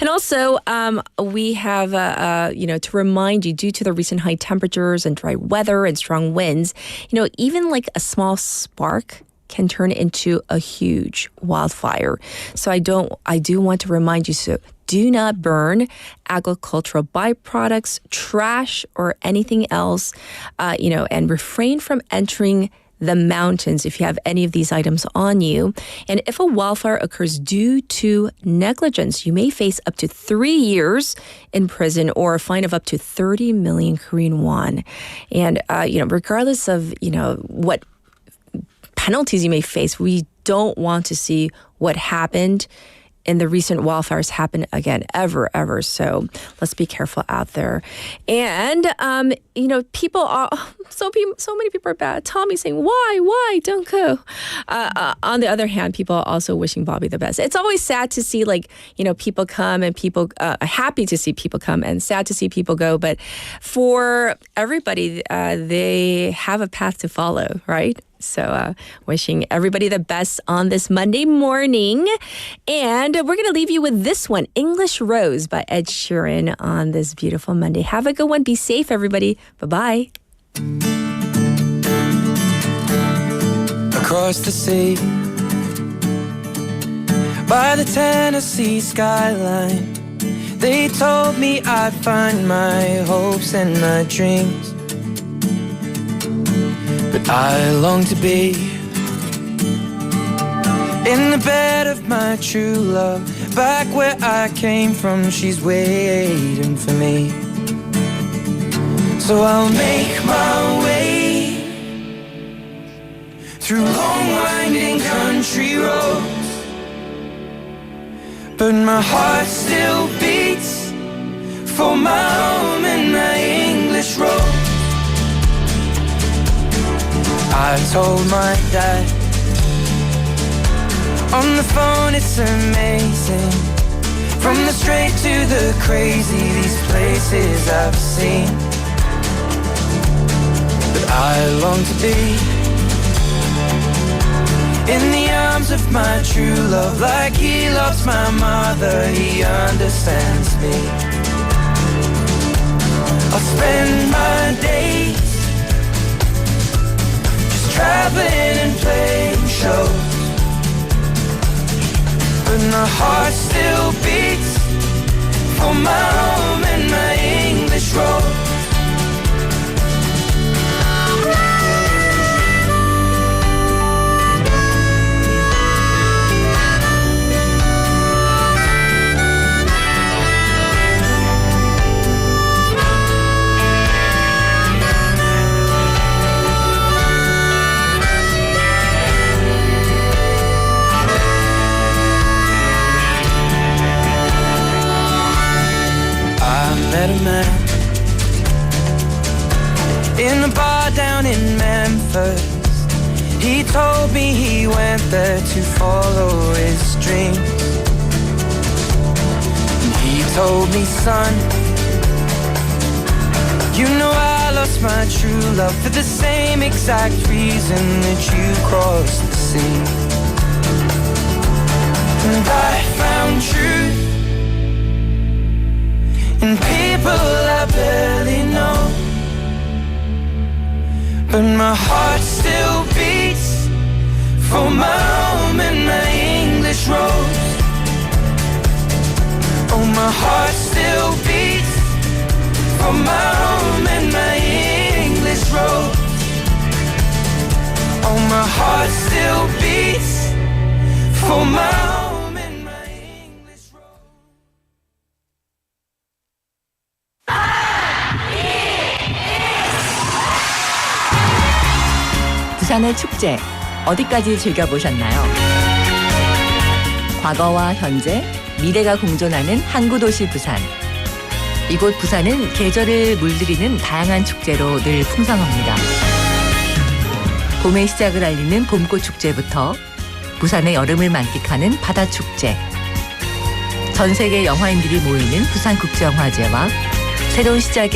S3: And also we have, to remind you, due to the recent high temperatures and dry weather and strong winds, even like a small spark can turn into a huge wildfire. So I do want to remind you, so do not burn agricultural byproducts, trash, or anything else, and refrain from entering the mountains if you have any of these items on you. And if a wildfire occurs due to negligence, you may face up to 3 years in prison or a fine of up to 30 million Korean won. And, regardless of, what penalties you may face, we don't want to see what happened in the recent wildfires happen again, ever. So let's be careful out there. And, people are, so many people are bad. Tommy saying, why, don't go. On the other hand, people are also wishing Bobby the best. It's always sad to see, people come and people, happy to see people come and sad to see people go. But for everybody, they have a path to follow, right? So wishing everybody the best on this Monday morning. And we're going to leave you with this one, English Rose by Ed Sheeran on this beautiful Monday. Have a good one. Be safe, everybody. Bye-bye.
S7: Across the sea, by the Tennessee skyline, they told me I'd find my hopes and my dreams. But I long to be in the bed of my true love, back where I came from, she's waiting for me. So I'll make my way through long winding country roads, but my heart still beats for my home and my English road. I told my dad on the phone, it's amazing. From the straight to the crazy, these places I've seen. But I long to be in the arms of my true love, like he loves my mother, he understands me. I'll spend my days just traveling and playing shows, but my heart still beats for my home and my English road. Met a man in a bar down in Memphis. He told me he went there to follow his dreams. And he told me, son, you know I lost my true love for the same exact reason that you crossed the sea. And I found truth in people I barely know, but my heart still beats for my home and my English roads. Oh, my heart still beats for my home and my English roads. Oh, my heart still beats for my home.
S12: 부산의 축제 어디까지 즐겨보셨나요? 과거와 현재, 미래가 공존하는 항구도시 부산. 이곳 부산은 계절을 물들이는 다양한 축제로 늘 풍성합니다. 봄의 시작을 알리는 봄꽃 축제부터 부산의 여름을 만끽하는 바다축제, 전 세계 영화인들이 모이는 부산국제영화제와 새로운 시작의